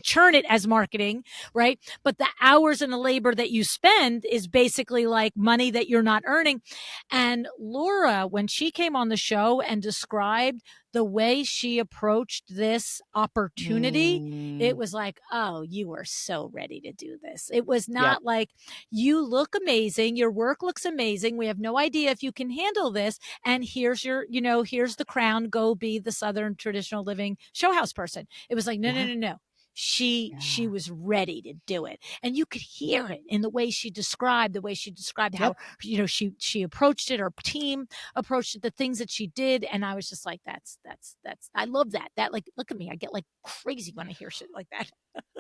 [SPEAKER 1] churn it as marketing, right? But the hours and the labor that you spend is basically like money that you're not earning. And Laura, when she came on the show and described the way she approached this opportunity, it
[SPEAKER 2] Mm.
[SPEAKER 1] was like, oh, you are so ready to do this. It was
[SPEAKER 2] Yep.
[SPEAKER 1] not like, you look amazing, your work looks amazing, we have no idea if you can handle this, and here's your, here's the crown, go be the Southern traditional living show house person. It was like, no, no,
[SPEAKER 2] Yeah.
[SPEAKER 1] no, no. She
[SPEAKER 2] Yeah.
[SPEAKER 1] was ready to do it, and you could hear it in the way she described how,
[SPEAKER 2] Yep.
[SPEAKER 1] she approached it, her team approached it, the things that she did, and I was just like, that's I love that, like, look at me, I get like crazy when I hear shit like that.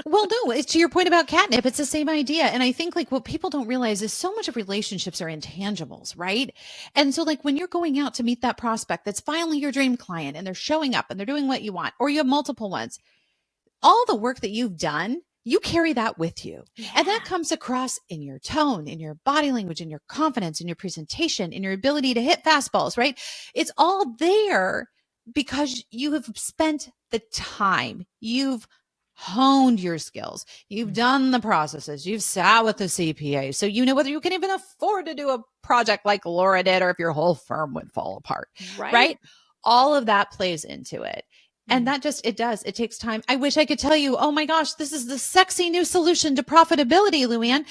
[SPEAKER 2] Well, no, it's to your point about catnip. It's the same idea. And I think like what people don't realize is so much of relationships are intangibles, right? And so like when you're going out to meet that prospect that's finally your dream client and they're showing up and they're doing what you want, or you have multiple ones, all the work that you've done, you carry that with you. And that
[SPEAKER 1] Yeah.
[SPEAKER 2] comes across in your tone, in your body language, in your confidence, in your presentation, in your ability to hit fastballs, right? It's all there because you have spent the time. You've honed your skills. You've done the processes. You've sat with the CPA. So you know whether you can even afford to do a project like Laura did or if your whole firm would fall apart,
[SPEAKER 1] Right.
[SPEAKER 2] right? All of that plays into it. And that just, it does. It takes time. I wish I could tell you, oh my gosh, this is the sexy new solution to profitability, Luann.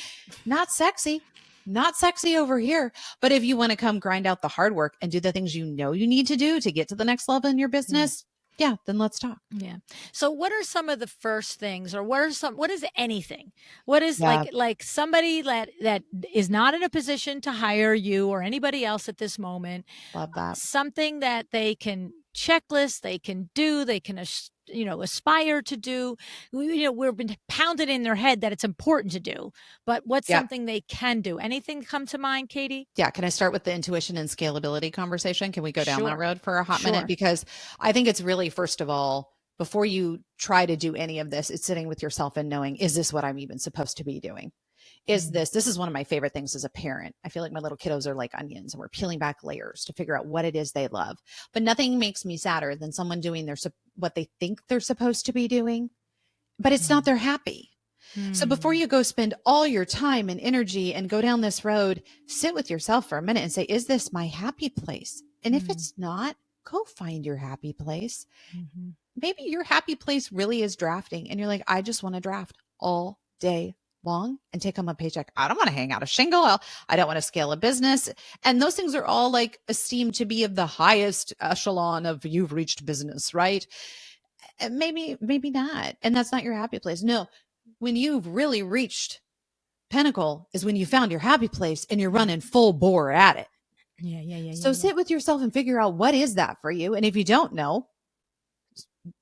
[SPEAKER 2] Not sexy. Not sexy over here. But if you want to come grind out the hard work and do the things you know you need to do to get to the next level in your business, yeah, then let's talk.
[SPEAKER 1] Yeah. So what are some of the first things, or what is anything? What is
[SPEAKER 2] Yeah,
[SPEAKER 1] like somebody that is not in a position to hire you or anybody else at this moment,
[SPEAKER 2] love that.
[SPEAKER 1] something that they can checklist, they can do, they can aspire to do. We've been pounded in their head that it's important to do, but what's
[SPEAKER 2] Yeah.
[SPEAKER 1] something they can do? Anything come to mind, Katie?
[SPEAKER 2] Yeah. Can I start with the intuition and scalability conversation? Can we go down that
[SPEAKER 1] Sure.
[SPEAKER 2] road for a hot minute?
[SPEAKER 1] Sure.
[SPEAKER 2] Because I think it's really, first of all, before you try to do any of this, it's sitting with yourself and knowing, is this what I'm even supposed to be doing? This is one of my favorite things as a parent. I feel like my little kiddos are like onions and we're peeling back layers to figure out what it is they love. But nothing makes me sadder than someone doing what they think they're supposed to be doing, but it's not their happy. So before you go spend all your time and energy and go down this road, sit with yourself for a minute and say, is this my happy place? And if it's not, go find your happy place. Maybe your happy place really is drafting and you're like, I just want to draft all day long and take home a paycheck. I don't want to hang out a shingle. I don't want to scale a business. And those things are all like esteemed to be of the highest echelon of you've reached business, right? And maybe not. And that's not your happy place. No, when you've really reached pinnacle is when you found your happy place and you're running full bore at it. So sit with yourself and figure out what is that for you. And if you don't know,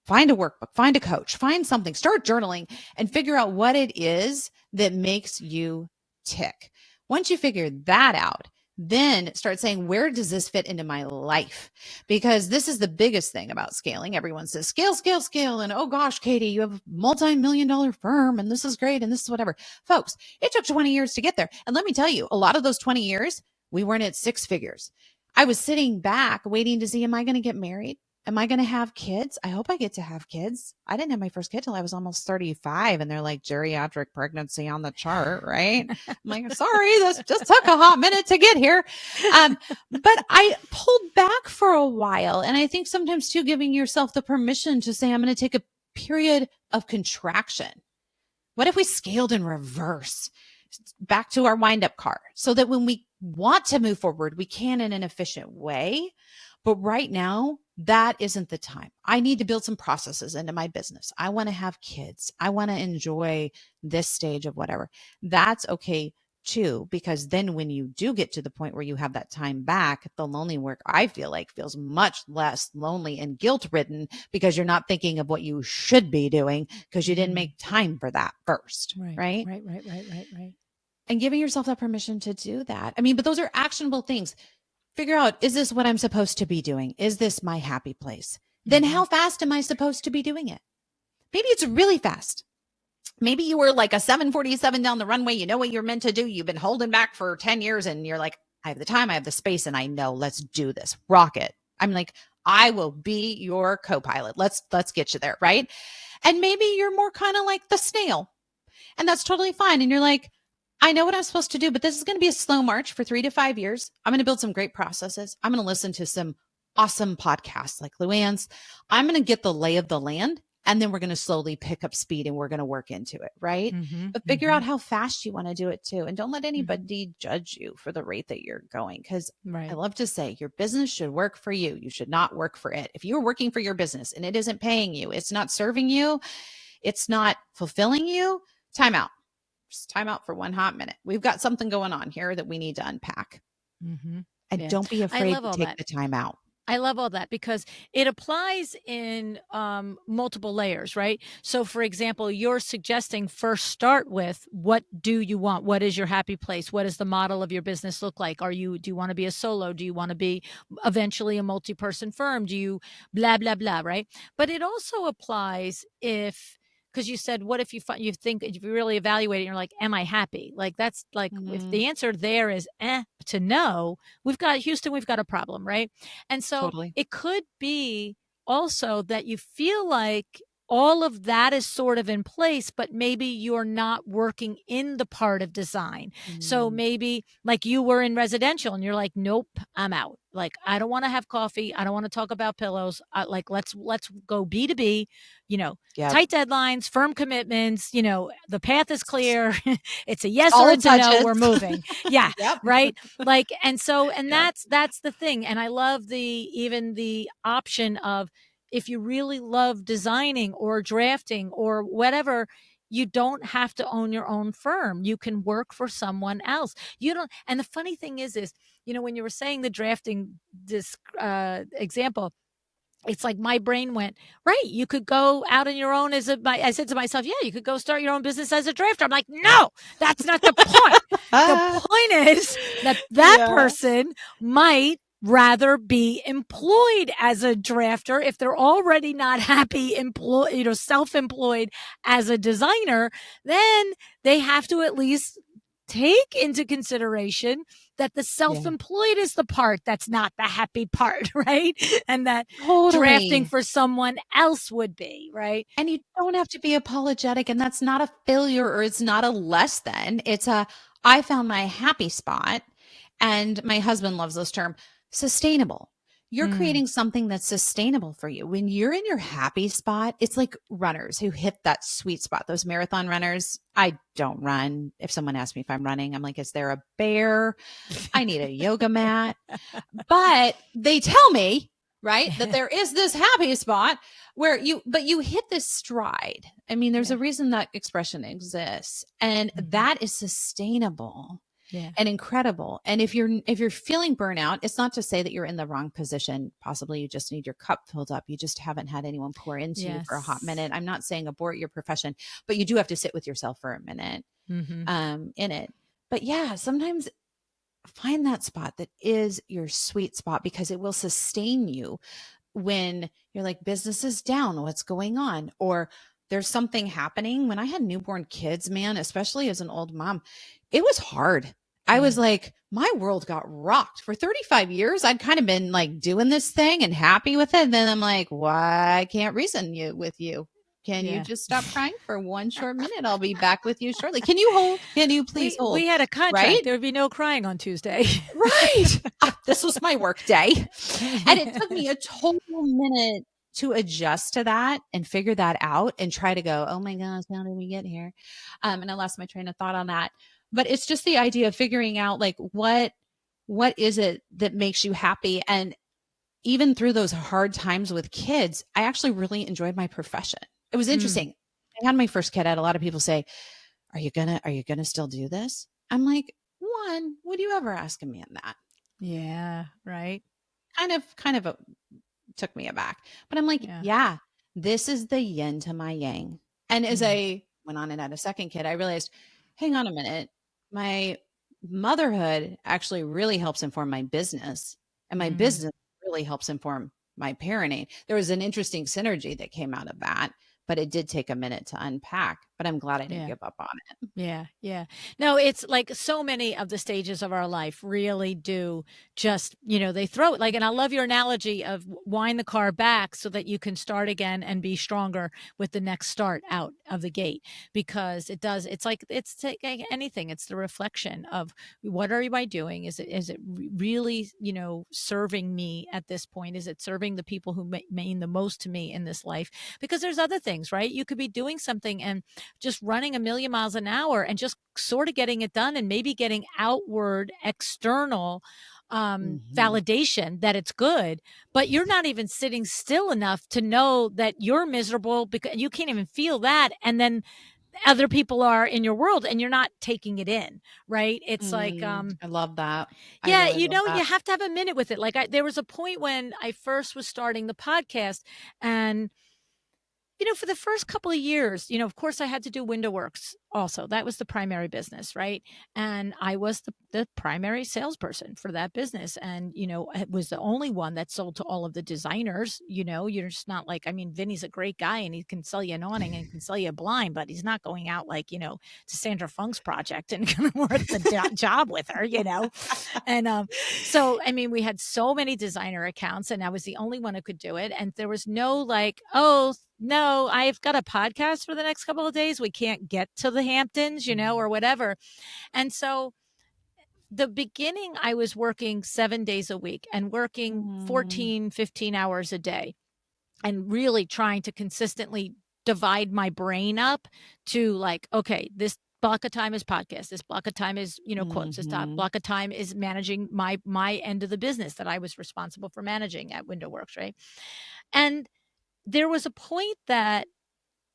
[SPEAKER 2] find a workbook, find a coach, find something, start journaling and figure out what it is that makes you tick. Once you figure that out, then start saying, where does this fit into my life? Because this is the biggest thing about scaling. Everyone says scale, scale, scale. And oh gosh, Katie, you have a multi-million-dollar firm and this is great. And this is whatever. Folks, it took 20 years to get there. And let me tell you, a lot of those 20 years, we weren't at six figures. I was sitting back waiting to see, am I going to get married? Am I going to have kids? I hope I get to have kids. I didn't have my first kid till I was almost 35 and they're like geriatric pregnancy on the chart, right? I'm like, sorry, this just took a hot minute to get here. But I pulled back for a while. And I think sometimes too, giving yourself the permission to say, I'm going to take a period of contraction. What if we scaled in reverse back to our wind up car so that when we want to move forward, we can in an efficient way. But right now, that isn't the time. I need to build some processes into my business. I want to have kids. I want to enjoy this stage of whatever. That's okay too, because then when you do get to the point where you have that time back, the lonely work, I feel like, feels much less lonely and guilt ridden because you're not thinking of what you should be doing because you didn't make time for that first. Right.
[SPEAKER 1] Right.
[SPEAKER 2] And giving yourself that permission to do that. I mean, but those are actionable things. Figure out, is this what I'm supposed to be doing? Is this my happy place? Then how fast am I supposed to be doing it? Maybe it's really fast. Maybe you were like a 747 down the runway. You know what you're meant to do. You've been holding back for 10 years and you're like, I have the time, I have the space, and I know, let's do this. Rocket. I'm like, I will be your co-pilot. Let's get you there. Right. And maybe you're more kind of like the snail, and that's totally fine. And you're like, I know what I'm supposed to do, but this is going to be a slow march for 3 to 5 years. I'm going to build some great processes. I'm going to listen to some awesome podcasts like Luann's. I'm going to get the lay of the land, and then we're going to slowly pick up speed and we're going to work into it. Right.
[SPEAKER 1] Mm-hmm,
[SPEAKER 2] But figure
[SPEAKER 1] mm-hmm,
[SPEAKER 2] out how fast you want to do it too. And don't let
[SPEAKER 1] mm-hmm.
[SPEAKER 2] anybody judge you for the rate that you're going. Cause I
[SPEAKER 1] Right.
[SPEAKER 2] love to say your business should work for you. You should not work for it. If you're working for your business and it isn't paying you, it's not serving you, it's not fulfilling you, time out. Just time out for one hot minute. We've got something going on here that we need to unpack.
[SPEAKER 1] Mm-hmm.
[SPEAKER 2] And
[SPEAKER 1] Yeah.
[SPEAKER 2] don't be
[SPEAKER 1] I
[SPEAKER 2] afraid
[SPEAKER 1] love
[SPEAKER 2] to
[SPEAKER 1] all
[SPEAKER 2] take
[SPEAKER 1] that.
[SPEAKER 2] the time out.
[SPEAKER 1] I love all that because it applies in multiple layers, right? So, for example, you're suggesting first start with what do you want? What is your happy place? What does the model of your business look like? Do you want to be a solo? Do you want to be eventually a multi-person firm? Do you blah blah blah, right? But it also applies if because you said, what if you think if you really evaluate it, you're like, am I happy? Like that's like if
[SPEAKER 2] Mm,
[SPEAKER 1] the answer there is to no, we've got Houston, we've got a problem, right? And so
[SPEAKER 2] totally.
[SPEAKER 1] it could be also that you feel like all of that is sort of in place, but maybe you're not working in the part of design. So
[SPEAKER 2] Mm,
[SPEAKER 1] maybe like you were in residential and you're like, nope, I'm out. Like, I don't want to have coffee. I don't want to talk about pillows. Like, let's go B2B, you know,
[SPEAKER 2] yep.
[SPEAKER 1] tight deadlines, firm commitments, the path is clear. It's a yes or
[SPEAKER 2] Solid
[SPEAKER 1] it's a no.
[SPEAKER 2] touches.
[SPEAKER 1] We're moving. Yeah.
[SPEAKER 2] Yep.
[SPEAKER 1] Right. Like, and so, and
[SPEAKER 2] Yep.
[SPEAKER 1] that's the thing. And I love even the option of if you really love designing or drafting or whatever, you don't have to own your own firm. You can work for someone else. You don't. And the funny thing is, when you were saying the drafting this example, it's like my brain went, right, you could go out on your own I said to myself, yeah, you could go start your own business as a drafter. I'm like, no, that's not the point. The
[SPEAKER 2] Ah,
[SPEAKER 1] point is that
[SPEAKER 2] yeah.
[SPEAKER 1] person might rather be employed as a drafter if they're already not happy self-employed as a designer. Then they have to at least take into consideration that the
[SPEAKER 2] Yeah.
[SPEAKER 1] self-employed is the part that's not the happy part, right? And that drafting
[SPEAKER 2] Totally.
[SPEAKER 1] for someone else would be, right?
[SPEAKER 2] And you don't have to be apologetic. And that's not a failure or it's not a less than. I found my happy spot. And my husband loves this term, sustainable. You're
[SPEAKER 1] Mm,
[SPEAKER 2] creating something that's sustainable for you. When you're in your happy spot, it's like runners who hit that sweet spot, those marathon runners. I don't run. If someone asks me if I'm running, I'm like, is there a bear? I need a yoga mat. But they tell me, right, that there is this happy spot where you hit this stride. I mean, there's
[SPEAKER 1] yeah.
[SPEAKER 2] a reason that expression exists, and
[SPEAKER 1] Mhm.
[SPEAKER 2] that is sustainable
[SPEAKER 1] Yeah.
[SPEAKER 2] and incredible. And if you're feeling burnout, it's not to say that you're in the wrong position. Possibly you just need your cup filled up. You just haven't had anyone pour into you for a hot
[SPEAKER 1] Yes.
[SPEAKER 2] minute. I'm not saying abort your profession, but you do have to sit with yourself for a minute
[SPEAKER 1] Mhm.
[SPEAKER 2] in it. But yeah, sometimes find that spot that is your sweet spot because it will sustain you when you're like, business is down, what's going on? Or there's something happening. When I had newborn kids, man, especially as an old mom, it was hard. I
[SPEAKER 1] Yeah.
[SPEAKER 2] was like, my world got rocked for 35 years. I'd kind of been like doing this thing and happy with it. And then I'm like, why I can't reason with you? Can you
[SPEAKER 1] Yeah.
[SPEAKER 2] just stop crying for one short minute? I'll be back with you shortly. Can you hold? Can you please
[SPEAKER 1] We
[SPEAKER 2] hold?
[SPEAKER 1] had a contract.
[SPEAKER 2] Right?
[SPEAKER 1] There would be no crying on Tuesday.
[SPEAKER 2] Right. This was my work day. And it took me a total minute to adjust to that and figure that out and try to go, oh my gosh, how did we get here? And I lost my train of thought on that. But it's just the idea of figuring out like what is it that makes you happy? And even through those hard times with kids, I actually really enjoyed my profession. It was
[SPEAKER 1] Mm,
[SPEAKER 2] interesting. I had my first kid. I had a lot of people say, are you gonna still do this? I'm like, one, would you ever ask a man that?
[SPEAKER 1] yeah, right.
[SPEAKER 2] Kind of took me aback. But I'm like,
[SPEAKER 1] Yeah.
[SPEAKER 2] yeah, this is the yin to my yang. And as
[SPEAKER 1] Mm,
[SPEAKER 2] I went on and had a second kid, I realized, hang on a minute, my motherhood actually really helps inform my business, and my
[SPEAKER 1] mm,
[SPEAKER 2] business really helps inform my parenting. There was an interesting synergy that came out of that. but it did take a minute to unpack, but I'm glad I didn't
[SPEAKER 1] Yeah.
[SPEAKER 2] give up on it.
[SPEAKER 1] Yeah, yeah. No, it's like so many of the stages of our life really do just, they throw it like, and I love your analogy of wind the car back so that you can start again and be stronger with the next start out of the gate, because it's like, anything. It's the reflection of what am I doing? Is it really, serving me at this point? Is it serving the people who mean the most to me in this life? Because there's other things, right? You could be doing something and just running a million miles an hour and just sort of getting it done and maybe getting outward external validation that it's good, but you're not even sitting still enough to know that you're miserable, because you can't even feel that. And then other people are in your world and you're not taking it in, right? It's like,
[SPEAKER 2] I love that. I
[SPEAKER 1] yeah,
[SPEAKER 2] really love
[SPEAKER 1] you
[SPEAKER 2] that.
[SPEAKER 1] have to have a minute with it. Like there was a point when I first was starting the podcast, and for the first couple of years, of course I had to do window works also. That was the primary business, right? And I was the primary salesperson for that business. And, it was the only one that sold to all of the designers. You're just not like, I mean, Vinny's a great guy and he can sell you an awning and can sell you a blind, but he's not going out like, to Sandra Funk's project and going to work the job with her, And so, I mean, we had so many designer accounts and I was the only one who could do it. And there was no like, oh, no, I've got a podcast for the next couple of days. We can't get to the Hamptons, or whatever. And so the beginning, I was working 7 days a week and working 14, 15 hours a day and really trying to consistently divide my brain up to like, okay, this block of time is podcast. This block of time is, quotes. This block of time is managing my end of the business that I was responsible for managing at Window Works, right? And there was a point that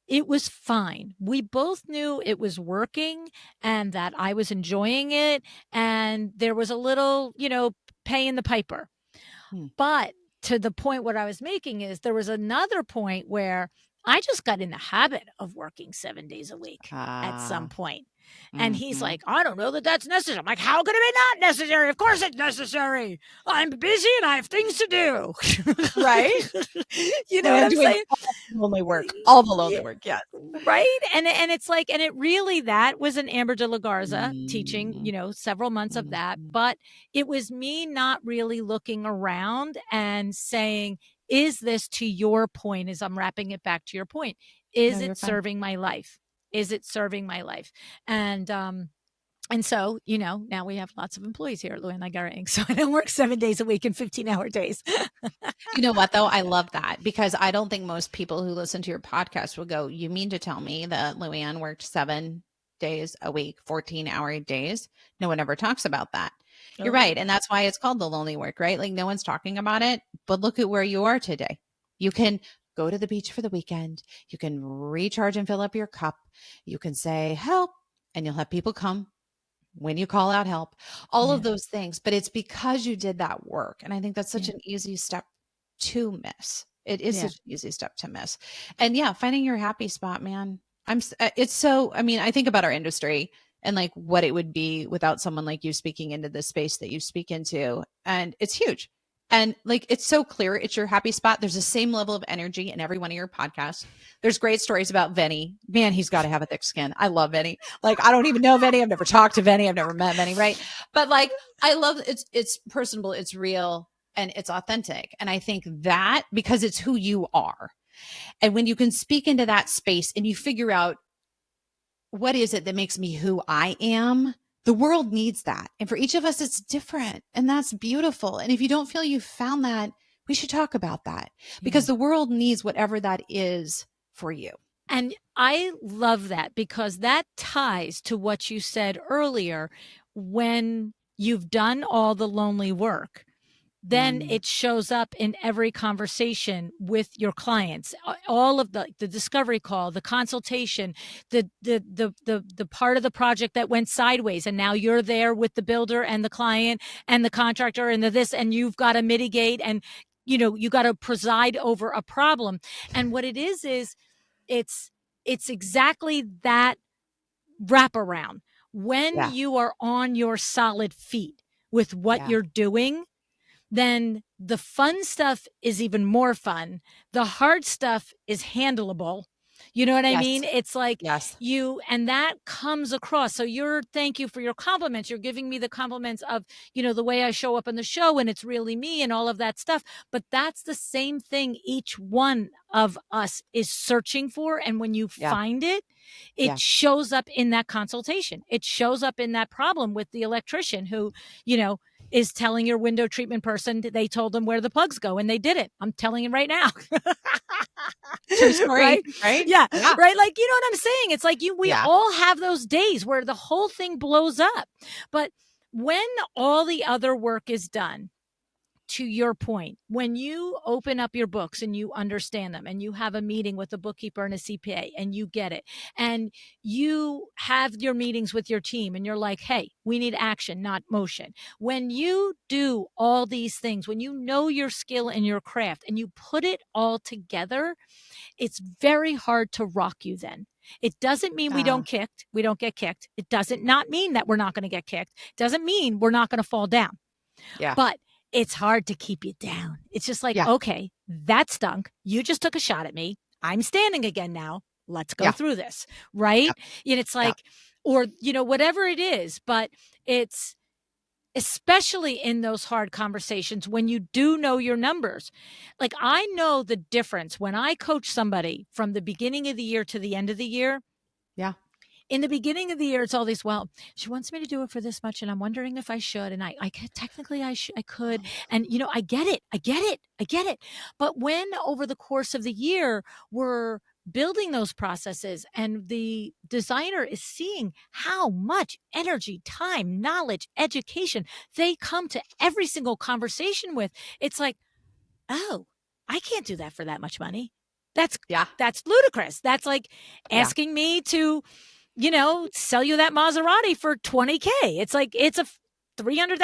[SPEAKER 1] it was fine. We both knew it was working and that I was enjoying it. And there was a little, pay in the piper. But to the point, what I was making is there was another point where I just got in the habit of working 7 days a week at some point. And he's like, I don't know that that's necessary. I'm like, how could it be not necessary? Of course it's necessary. I'm busy and I have things to do.
[SPEAKER 2] Right?
[SPEAKER 1] You know what I'm saying?
[SPEAKER 2] All the lonely work. Yes.
[SPEAKER 1] Right. And it's like, and it really, that was an Amber de la Garza teaching, several months of that. But it was me not really looking around and saying, is this, to your point, as I'm wrapping it back to your point, is it serving my life? Is it serving my life? And so, now we have lots of employees here at Luann Igarra Inc. So I don't work 7 days a week in 15-hour days.
[SPEAKER 2] You know what, though? I love that, because I don't think most people who listen to your podcast will go, you mean to tell me that Luann worked 7 days a week, 14-hour days? No one ever talks about that. You're right. And that's why it's called the lonely work, right? Like no one's talking about it, but look at where you are today. You can go to the beach for the weekend. You can recharge and fill up your cup. You can say help, and you'll have people come when you call out help, all of those things. But it's because you did that work. And I think that's such an easy step to miss. It is such an easy step to miss. And finding your happy spot, man. It's so, I mean, I think about our industry and like what it would be without someone like you speaking into the space that you speak into. And it's huge. And like, it's so clear it's your happy spot. There's the same level of energy in every one of your podcasts. There's great stories about Vinny. Man, he's got to have a thick skin. I love Vinny. Like, I don't even know Vinny. I've never talked to Vinny. I've never met Vinny. Right. But like, I love it's personable. It's real and it's authentic. And I think that because it's who you are. And when you can speak into that space and you figure out what is it that makes me who I am, the world needs that. And for each of us, it's different. And that's beautiful. And if you don't feel you've found that, we should talk about that because the world needs whatever that is for you.
[SPEAKER 1] And I love that because that ties to what you said earlier. When you've done all the lonely work, then it shows up in every conversation with your clients, all of the discovery call, the consultation, the part of the project that went sideways. And now you're there with the builder and the client and the contractor and this, and you've got to mitigate and, you got to preside over a problem. And what it is it's exactly that wraparound. When you are on your solid feet with what you're doing, then the fun stuff is even more fun. The hard stuff is handleable. You know what I
[SPEAKER 2] Yes.
[SPEAKER 1] mean? It's like
[SPEAKER 2] Yes.
[SPEAKER 1] and that comes across. So thank you for your compliments. You're giving me the compliments of, the way I show up on the show and it's really me and all of that stuff. But that's the same thing each one of us is searching for. And when you
[SPEAKER 2] Yeah.
[SPEAKER 1] find it, it
[SPEAKER 2] Yeah.
[SPEAKER 1] shows up in that consultation. It shows up in that problem with the electrician who, is telling your window treatment person they told them where the plugs go and they didn't. I'm telling you right now.
[SPEAKER 2] True story,
[SPEAKER 1] Right?
[SPEAKER 2] right?
[SPEAKER 1] Yeah.
[SPEAKER 2] Yeah.
[SPEAKER 1] Right. Like, you know what I'm saying? It's like we
[SPEAKER 2] Yeah.
[SPEAKER 1] all have those days where the whole thing blows up. But when all the other work is done, to your point, when you open up your books and you understand them and you have a meeting with a bookkeeper and a CPA and you get it and you have your meetings with your team and you're like, hey, we need action, not motion. When you do all these things, when you know your skill and your craft and you put it all together, it's very hard to rock you then. It doesn't mean we don't get kicked. It doesn't not mean that we're not going to get kicked. It doesn't mean we're not going to fall down.
[SPEAKER 2] Yeah.
[SPEAKER 1] But it's hard to keep you down. It's just like,
[SPEAKER 2] Yeah.
[SPEAKER 1] okay, that stunk. You just took a shot at me. I'm standing again now. Let's go
[SPEAKER 2] Yeah.
[SPEAKER 1] through this. Right.
[SPEAKER 2] Yeah.
[SPEAKER 1] And it's
[SPEAKER 2] Yeah.
[SPEAKER 1] like, or, whatever it is, but it's especially in those hard conversations when you do know your numbers. Like I know the difference when I coach somebody from the beginning of the year to the end of the year.
[SPEAKER 2] Yeah.
[SPEAKER 1] In the beginning of the year, it's all these, well, she wants me to do it for this much. And I'm wondering if I should. And I could, technically I could. And, I get it. But when over the course of the year, we're building those processes and the designer is seeing how much energy, time, knowledge, education they come to every single conversation with, it's like, oh, I can't do that for that much money. That's ludicrous. That's like asking me to, sell you that Maserati for $20K. It's like, it's a $300,000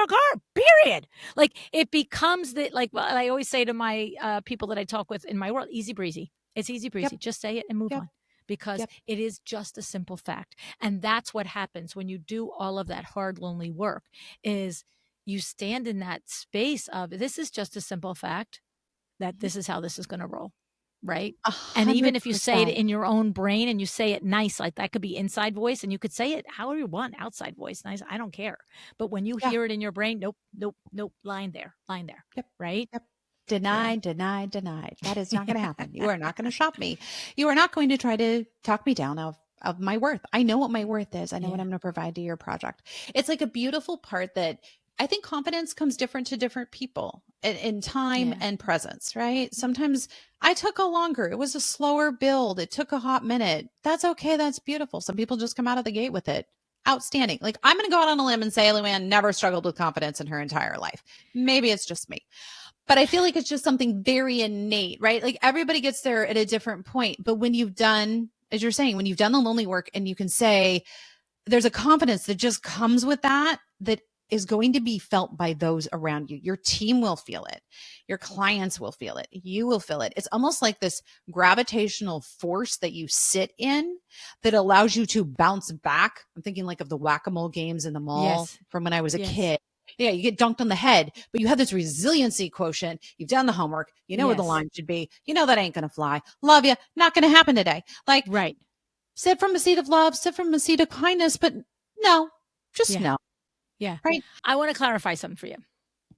[SPEAKER 1] car, period. Like it becomes I always say to my people that I talk with in my world, easy breezy. It's easy breezy.
[SPEAKER 2] Yep.
[SPEAKER 1] Just say it and move on because it is just a simple fact. And that's what happens when you do all of that hard, lonely work is you stand in that space of this is just a simple fact that this is how this is going to roll. Right. And even if you say it
[SPEAKER 2] 100%.
[SPEAKER 1] in your own brain and you say it nice, like that could be inside voice and you could say it however you want, outside voice, nice. I don't care. But when you hear it in your brain, nope, line there.
[SPEAKER 2] Yep.
[SPEAKER 1] Right.
[SPEAKER 2] Yep. Denied. That is not going to happen. You are not going to shop me. You are not going to try to talk me down of my worth. I know what my worth is. I know what I'm going to provide to your project. It's like a beautiful part that I think confidence comes different to different people in time and presence, right? Sometimes I took a longer, it was a slower build. It took a hot minute. That's okay. That's beautiful. Some people just come out of the gate with it. Outstanding. Like I'm going to go out on a limb and say Luann never struggled with confidence in her entire life. Maybe it's just me, but I feel like it's just something very innate, right? Like everybody gets there at a different point. But when you've done, as you're saying, when you've done the lonely work and you can say, there's a confidence that just comes with that is going to be felt by those around you. Your team will feel it. Your clients will feel it. You will feel it. It's almost like this gravitational force that you sit in that allows you to bounce back. I'm thinking like of the whack-a-mole games in the mall from when I was a kid. Yeah, you get dunked on the head, but you have this resiliency quotient. You've done the homework. You know where the line should be. You know that ain't going to fly. Love you. Not going to happen today. Like, sit from a seat of love, sit from a seat of kindness, but no, just no.
[SPEAKER 1] Yeah.
[SPEAKER 2] Right.
[SPEAKER 1] I want to clarify something for you.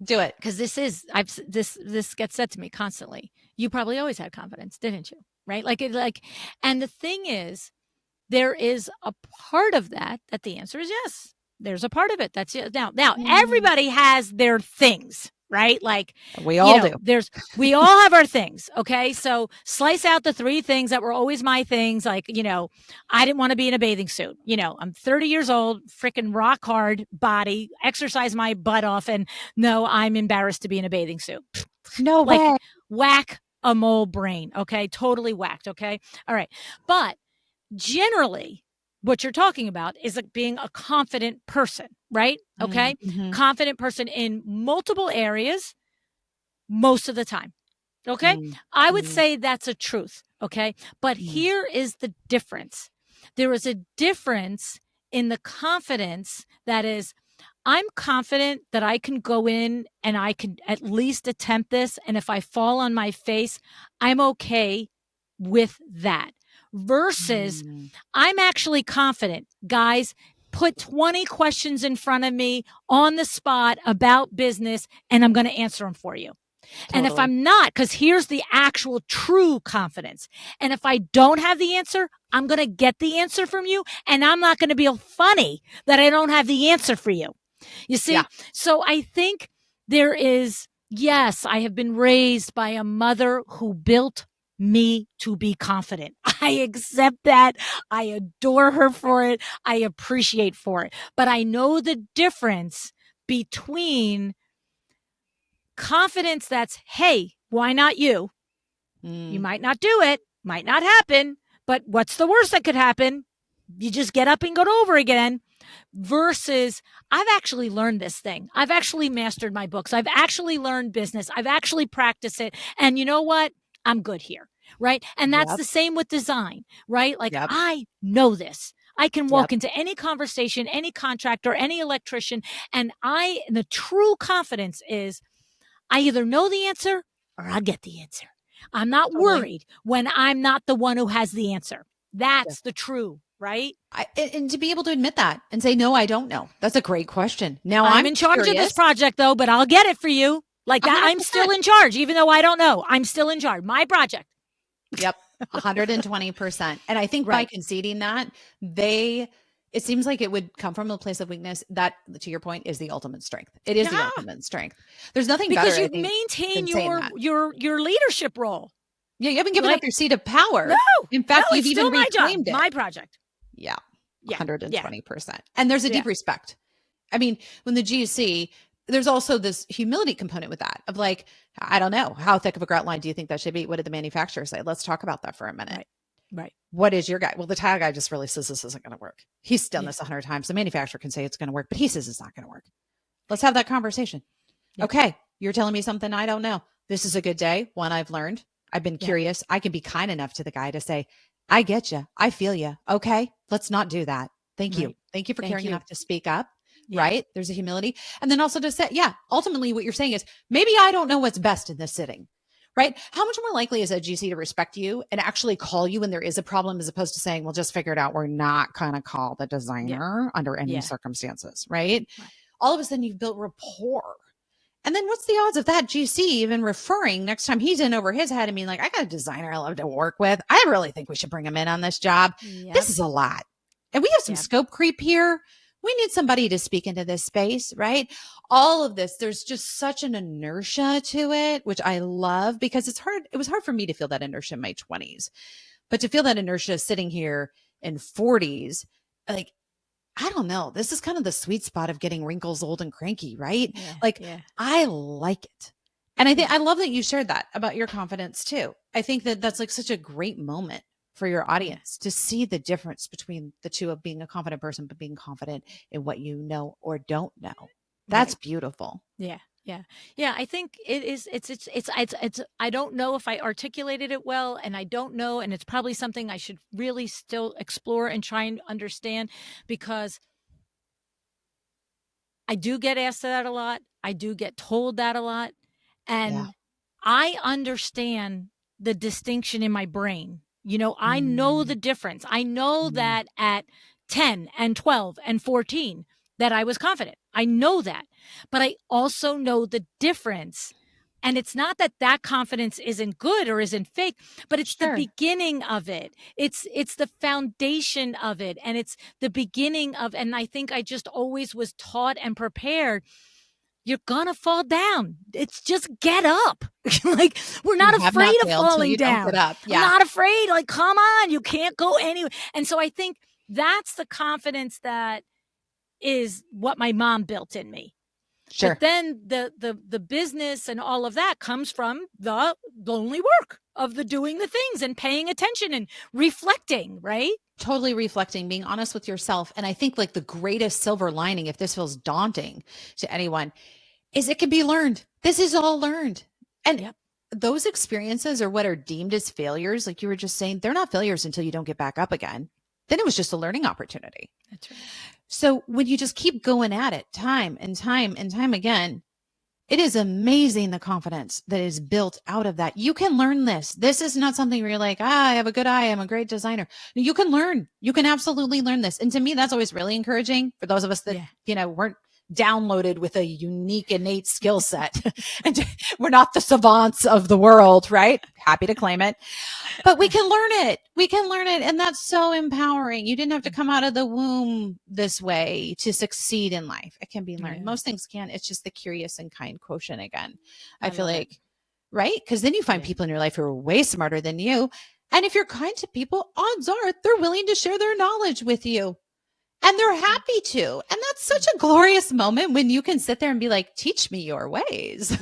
[SPEAKER 2] Do it.
[SPEAKER 1] Because this gets said to me constantly. You probably always had confidence, didn't you? Right. And the thing is, there is a part of that the answer is yes. There's a part of it that's now everybody has their things, right? Like
[SPEAKER 2] we all do.
[SPEAKER 1] We all have our things. Okay. So slice out the three things that were always my things. Like, I didn't want to be in a bathing suit. I'm 30 years old, freaking rock hard body, exercise my butt off. And no, I'm embarrassed to be in a bathing suit.
[SPEAKER 2] No way.
[SPEAKER 1] Whack a mole brain. Okay. Totally whacked. Okay. All right. But generally, what you're talking about is like being a confident person, right? Okay.
[SPEAKER 2] Mm-hmm.
[SPEAKER 1] Confident person in multiple areas most of the time. Okay.
[SPEAKER 2] Mm-hmm.
[SPEAKER 1] I would say that's a truth. Okay. But here is the difference. There is a difference in the confidence that is, I'm confident that I can go in and I can at least attempt this. And if I fall on my face, I'm okay with that. versus I'm actually confident. Guys, put 20 questions in front of me on the spot about business, and I'm going to answer them for you. And if I'm not, because here's the actual true confidence. And if I don't have the answer, I'm going to get the answer from you. And I'm not going to be funny that I don't have the answer for you. You see?
[SPEAKER 2] Yeah.
[SPEAKER 1] So I think there is, yes, I have been raised by a mother who built me to be confident. I accept that. I adore her for it. I appreciate for it. But I know the difference between confidence that's, hey, why not you? You might not do it, might not happen, but what's the worst that could happen? You just get up and go over again. Versus, I've actually learned this thing. I've actually mastered my books. I've actually learned business. I've actually practiced it. And you know what? I'm good here. Right. And that's the same with design, right? Like, I know this. I can walk into any conversation, any contractor, any electrician. And the true confidence is I either know the answer or I'll get the answer. I'm not worried when I'm not the one who has the answer. That's the true, right?
[SPEAKER 2] And to be able to admit that and say, no, I don't know. That's a great question. Now
[SPEAKER 1] I'm in charge of this project though, but I'll get it for you. Like that, 100%. I'm still in charge, even though I don't know. I'm still in charge. My project.
[SPEAKER 2] Yep. 120%. And I think by conceding that, it seems like it would come from a place of weakness. That, to your point, is the ultimate strength. It is the ultimate strength. There's nothing
[SPEAKER 1] because
[SPEAKER 2] better.
[SPEAKER 1] Because you maintain your leadership role.
[SPEAKER 2] Yeah, you haven't given up your seat of power.
[SPEAKER 1] No.
[SPEAKER 2] In fact,
[SPEAKER 1] no,
[SPEAKER 2] you've even reclaimed it.
[SPEAKER 1] My project.
[SPEAKER 2] Yeah. 120%. And there's a deep respect. I mean, when the GC, there's also this humility component with that of like, I don't know, how thick of a grout line do you think that should be? What did the manufacturer say? Let's talk about that for a minute.
[SPEAKER 1] Right.
[SPEAKER 2] What is your guy? Well, the tile guy just really says this isn't going to work. He's done this 100 times. The manufacturer can say it's going to work, but he says it's not going to work. Let's have that conversation. Okay. You're telling me something I don't know. This is a good day. One I've learned. I've been curious. I can be kind enough to the guy to say, I get you. I feel you. Okay. Let's not do that. Thank you. Thank you for caring enough to speak up. Right. There's a humility. And then also to say, ultimately what you're saying is maybe I don't know what's best in this sitting. Right. How much more likely is a GC to respect you and actually call you when there is a problem, as opposed to saying, well, just figure it out. We're not going to call the designer under any circumstances. Right. All of a sudden you've built rapport. And then what's the odds of that GC even referring next time he's in over his head and being like, I got a designer I love to work with. I really think we should bring him in on this job. This is a lot. And we have some scope creep here. We need somebody to speak into this space, right? All of this, there's just such an inertia to it, which I love because it's hard. It was hard for me to feel that inertia in my 20s, but to feel that inertia sitting here in 40s, like, I don't know. This is kind of the sweet spot of getting wrinkles old and cranky, right? I like it. And I love that you shared that about your confidence too. I think that that's like such a great moment for your audience to see the difference between the two of being a confident person, but being confident in what you know or don't know. That's beautiful.
[SPEAKER 1] Yeah. I think it's, I don't know if I articulated it well, and I don't know. And it's probably something I should really still explore and try and understand, because I do get asked that a lot. I do get told that a lot. And I understand the distinction in my brain. You know, I know the difference. I know that at 10 and 12 and 14 that I was confident. I know that. But I also know the difference. And it's not that that confidence isn't good or isn't fake, but it's the beginning of it. It's the foundation of it. And it's the beginning of, and I think I just always was taught and prepared, you're going to fall down. It's just get up. Like, we're not afraid of falling down. I'm not afraid. Like, come on, you can't go anywhere. And so I think that's the confidence that is what my mom built in me. But then the business and all of that comes from the lonely work of the doing the things and paying attention and reflecting, right?
[SPEAKER 2] Totally reflecting, being honest with yourself. And I think like the greatest silver lining, if this feels daunting to anyone, is it can be learned. This is all learned. And those experiences are what are deemed as failures. Like you were just saying, they're not failures until you don't get back up again. Then it was just a learning opportunity.
[SPEAKER 1] That's right.
[SPEAKER 2] So when you just keep going at it time and time and time again, It is amazing the confidence that is built out of that. You can learn this. This is not something where you're like, I have a good eye. I'm a great designer. You can learn. You can absolutely learn this. And to me, that's always really encouraging for those of us that, weren't downloaded with a unique, innate skill set. And we're not the savants of the world, right? Happy to claim it. But we can learn it. We can learn it. And that's so empowering. You didn't have to come out of the womb this way to succeed in life. It can be learned. Most things can. It's just the curious and kind quotient again. I feel like, right? Because then you find people in your life who are way smarter than you. And if you're kind to people, odds are they're willing to share their knowledge with you. And they're happy to. And that's such a glorious moment when you can sit there and be like, teach me your ways.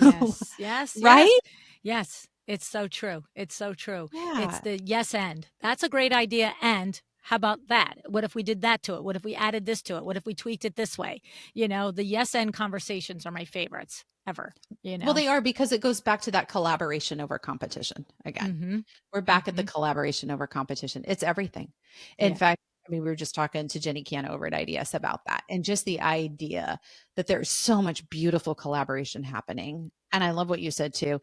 [SPEAKER 1] Yes.
[SPEAKER 2] Right?
[SPEAKER 1] Yes. It's so true. It's so true.
[SPEAKER 2] Yeah.
[SPEAKER 1] It's the yes and. That's a great idea. And how about that? What if we did that to it? What if we added this to it? What if we tweaked it this way? The yes and conversations are my favorites ever.
[SPEAKER 2] Well, they are, because it goes back to that collaboration over competition again. We're back at the collaboration over competition. It's everything. In fact, we were just talking to Jenny Cano over at IDS about that, and just the idea that there's so much beautiful collaboration happening. And I love what you said too.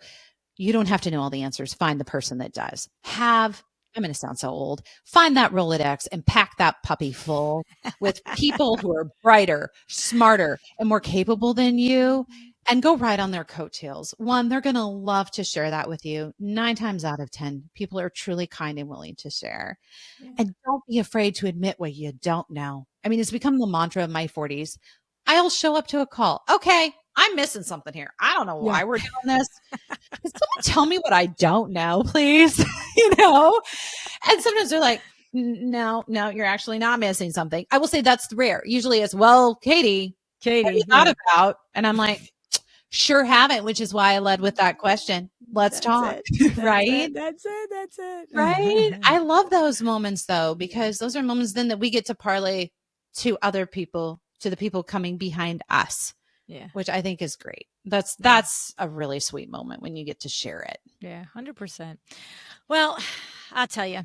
[SPEAKER 2] You don't have to know all the answers. Find the person that does. I'm going to sound so old. Find that Rolodex and pack that puppy full with people who are brighter, smarter, and more capable than you, and go ride on their coattails. One, they're going to love to share that with you. 9 times out of 10, people are truly kind and willing to share. And don't be afraid to admit what you don't know. I mean, it's become the mantra of my 40s. I'll show up to a call. Okay, I'm missing something here. I don't know why we're doing this. Can someone tell me what I don't know, please? And sometimes they're like, no, you're actually not missing something. I will say that's rare. Usually it's, well, Katie, what have you thought about? And I'm like, sure haven't, which is why I led with that question. Let's talk. Right?
[SPEAKER 1] That's it.
[SPEAKER 2] Right? I love those moments though, because those are moments then that we get to parlay to other people, to the people coming behind us.
[SPEAKER 1] Yeah.
[SPEAKER 2] Which I think is great. That's a really sweet moment when you get to share it.
[SPEAKER 1] Yeah, 100%. Well, I'll tell you,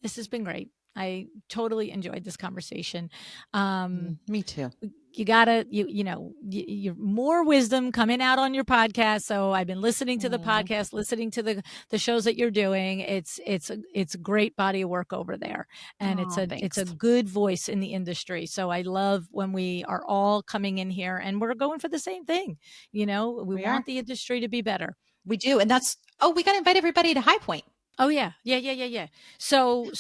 [SPEAKER 1] this has been great. I totally enjoyed this conversation.
[SPEAKER 2] Me too.
[SPEAKER 1] You gotta, you're more wisdom coming out on your podcast. So I've been listening to the podcast, listening to the shows that you're doing. It's a great body of work over there, and it's a good voice in the industry. So I love when we are all coming in here and we're going for the same thing. We want the industry to be better.
[SPEAKER 2] We do, and we got to invite everybody to High Point.
[SPEAKER 1] Oh yeah. So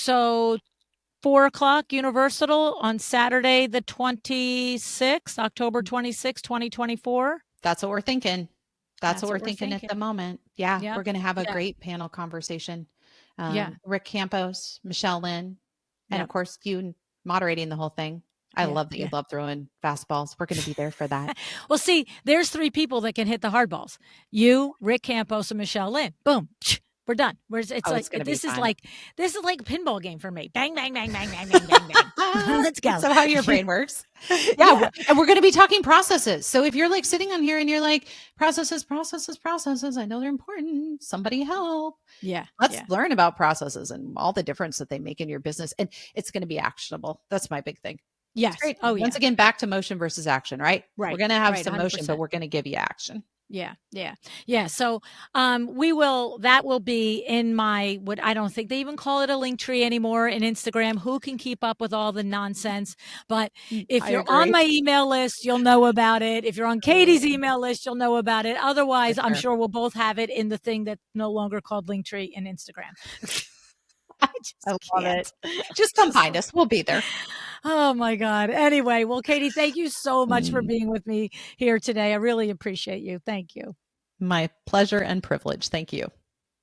[SPEAKER 1] 4:00 Universal on Saturday, the 26th, October 26th, 2024.
[SPEAKER 2] That's what we're thinking. That's what we're thinking at the moment. Yeah. We're going to have a great panel conversation. Rick Campos, Michelle Lynn, and of course you moderating the whole thing. I love that you love throwing fastballs. We're going to be there for that.
[SPEAKER 1] Well, see, there's 3 people that can hit the hard balls. You, Rick Campos, and Michelle Lynn. Boom. We're done. This is like a pinball game for me. Bang, bang, bang, bang, bang, bang, bang, bang. Let's go.
[SPEAKER 2] So how your brain works. Yeah. And we're going to be talking processes. So if you're like sitting on here and you're like, processes, I know they're important. Somebody help.
[SPEAKER 1] Yeah.
[SPEAKER 2] Let's learn about processes and all the difference that they make in your business. And it's going to be actionable. That's my big thing.
[SPEAKER 1] Yes.
[SPEAKER 2] Great. Once again, back to motion versus action, right?
[SPEAKER 1] Right.
[SPEAKER 2] We're going to have some
[SPEAKER 1] 100%.
[SPEAKER 2] motion, but we're going to give you action.
[SPEAKER 1] Yeah. So, that will be in my, what I don't think they even call it a link tree anymore in Instagram. Who can keep up with all the nonsense? But if you're on my email list, you'll know about it. If you're on Katie's email list, you'll know about it. Otherwise, I'm sure we'll both have it in the thing that's no longer called link tree in Instagram.
[SPEAKER 2] I love it. Just come find us. We'll be there.
[SPEAKER 1] Oh my God. Anyway, well, Katie, thank you so much for being with me here today. I really appreciate you. Thank you.
[SPEAKER 2] My pleasure and privilege. Thank you.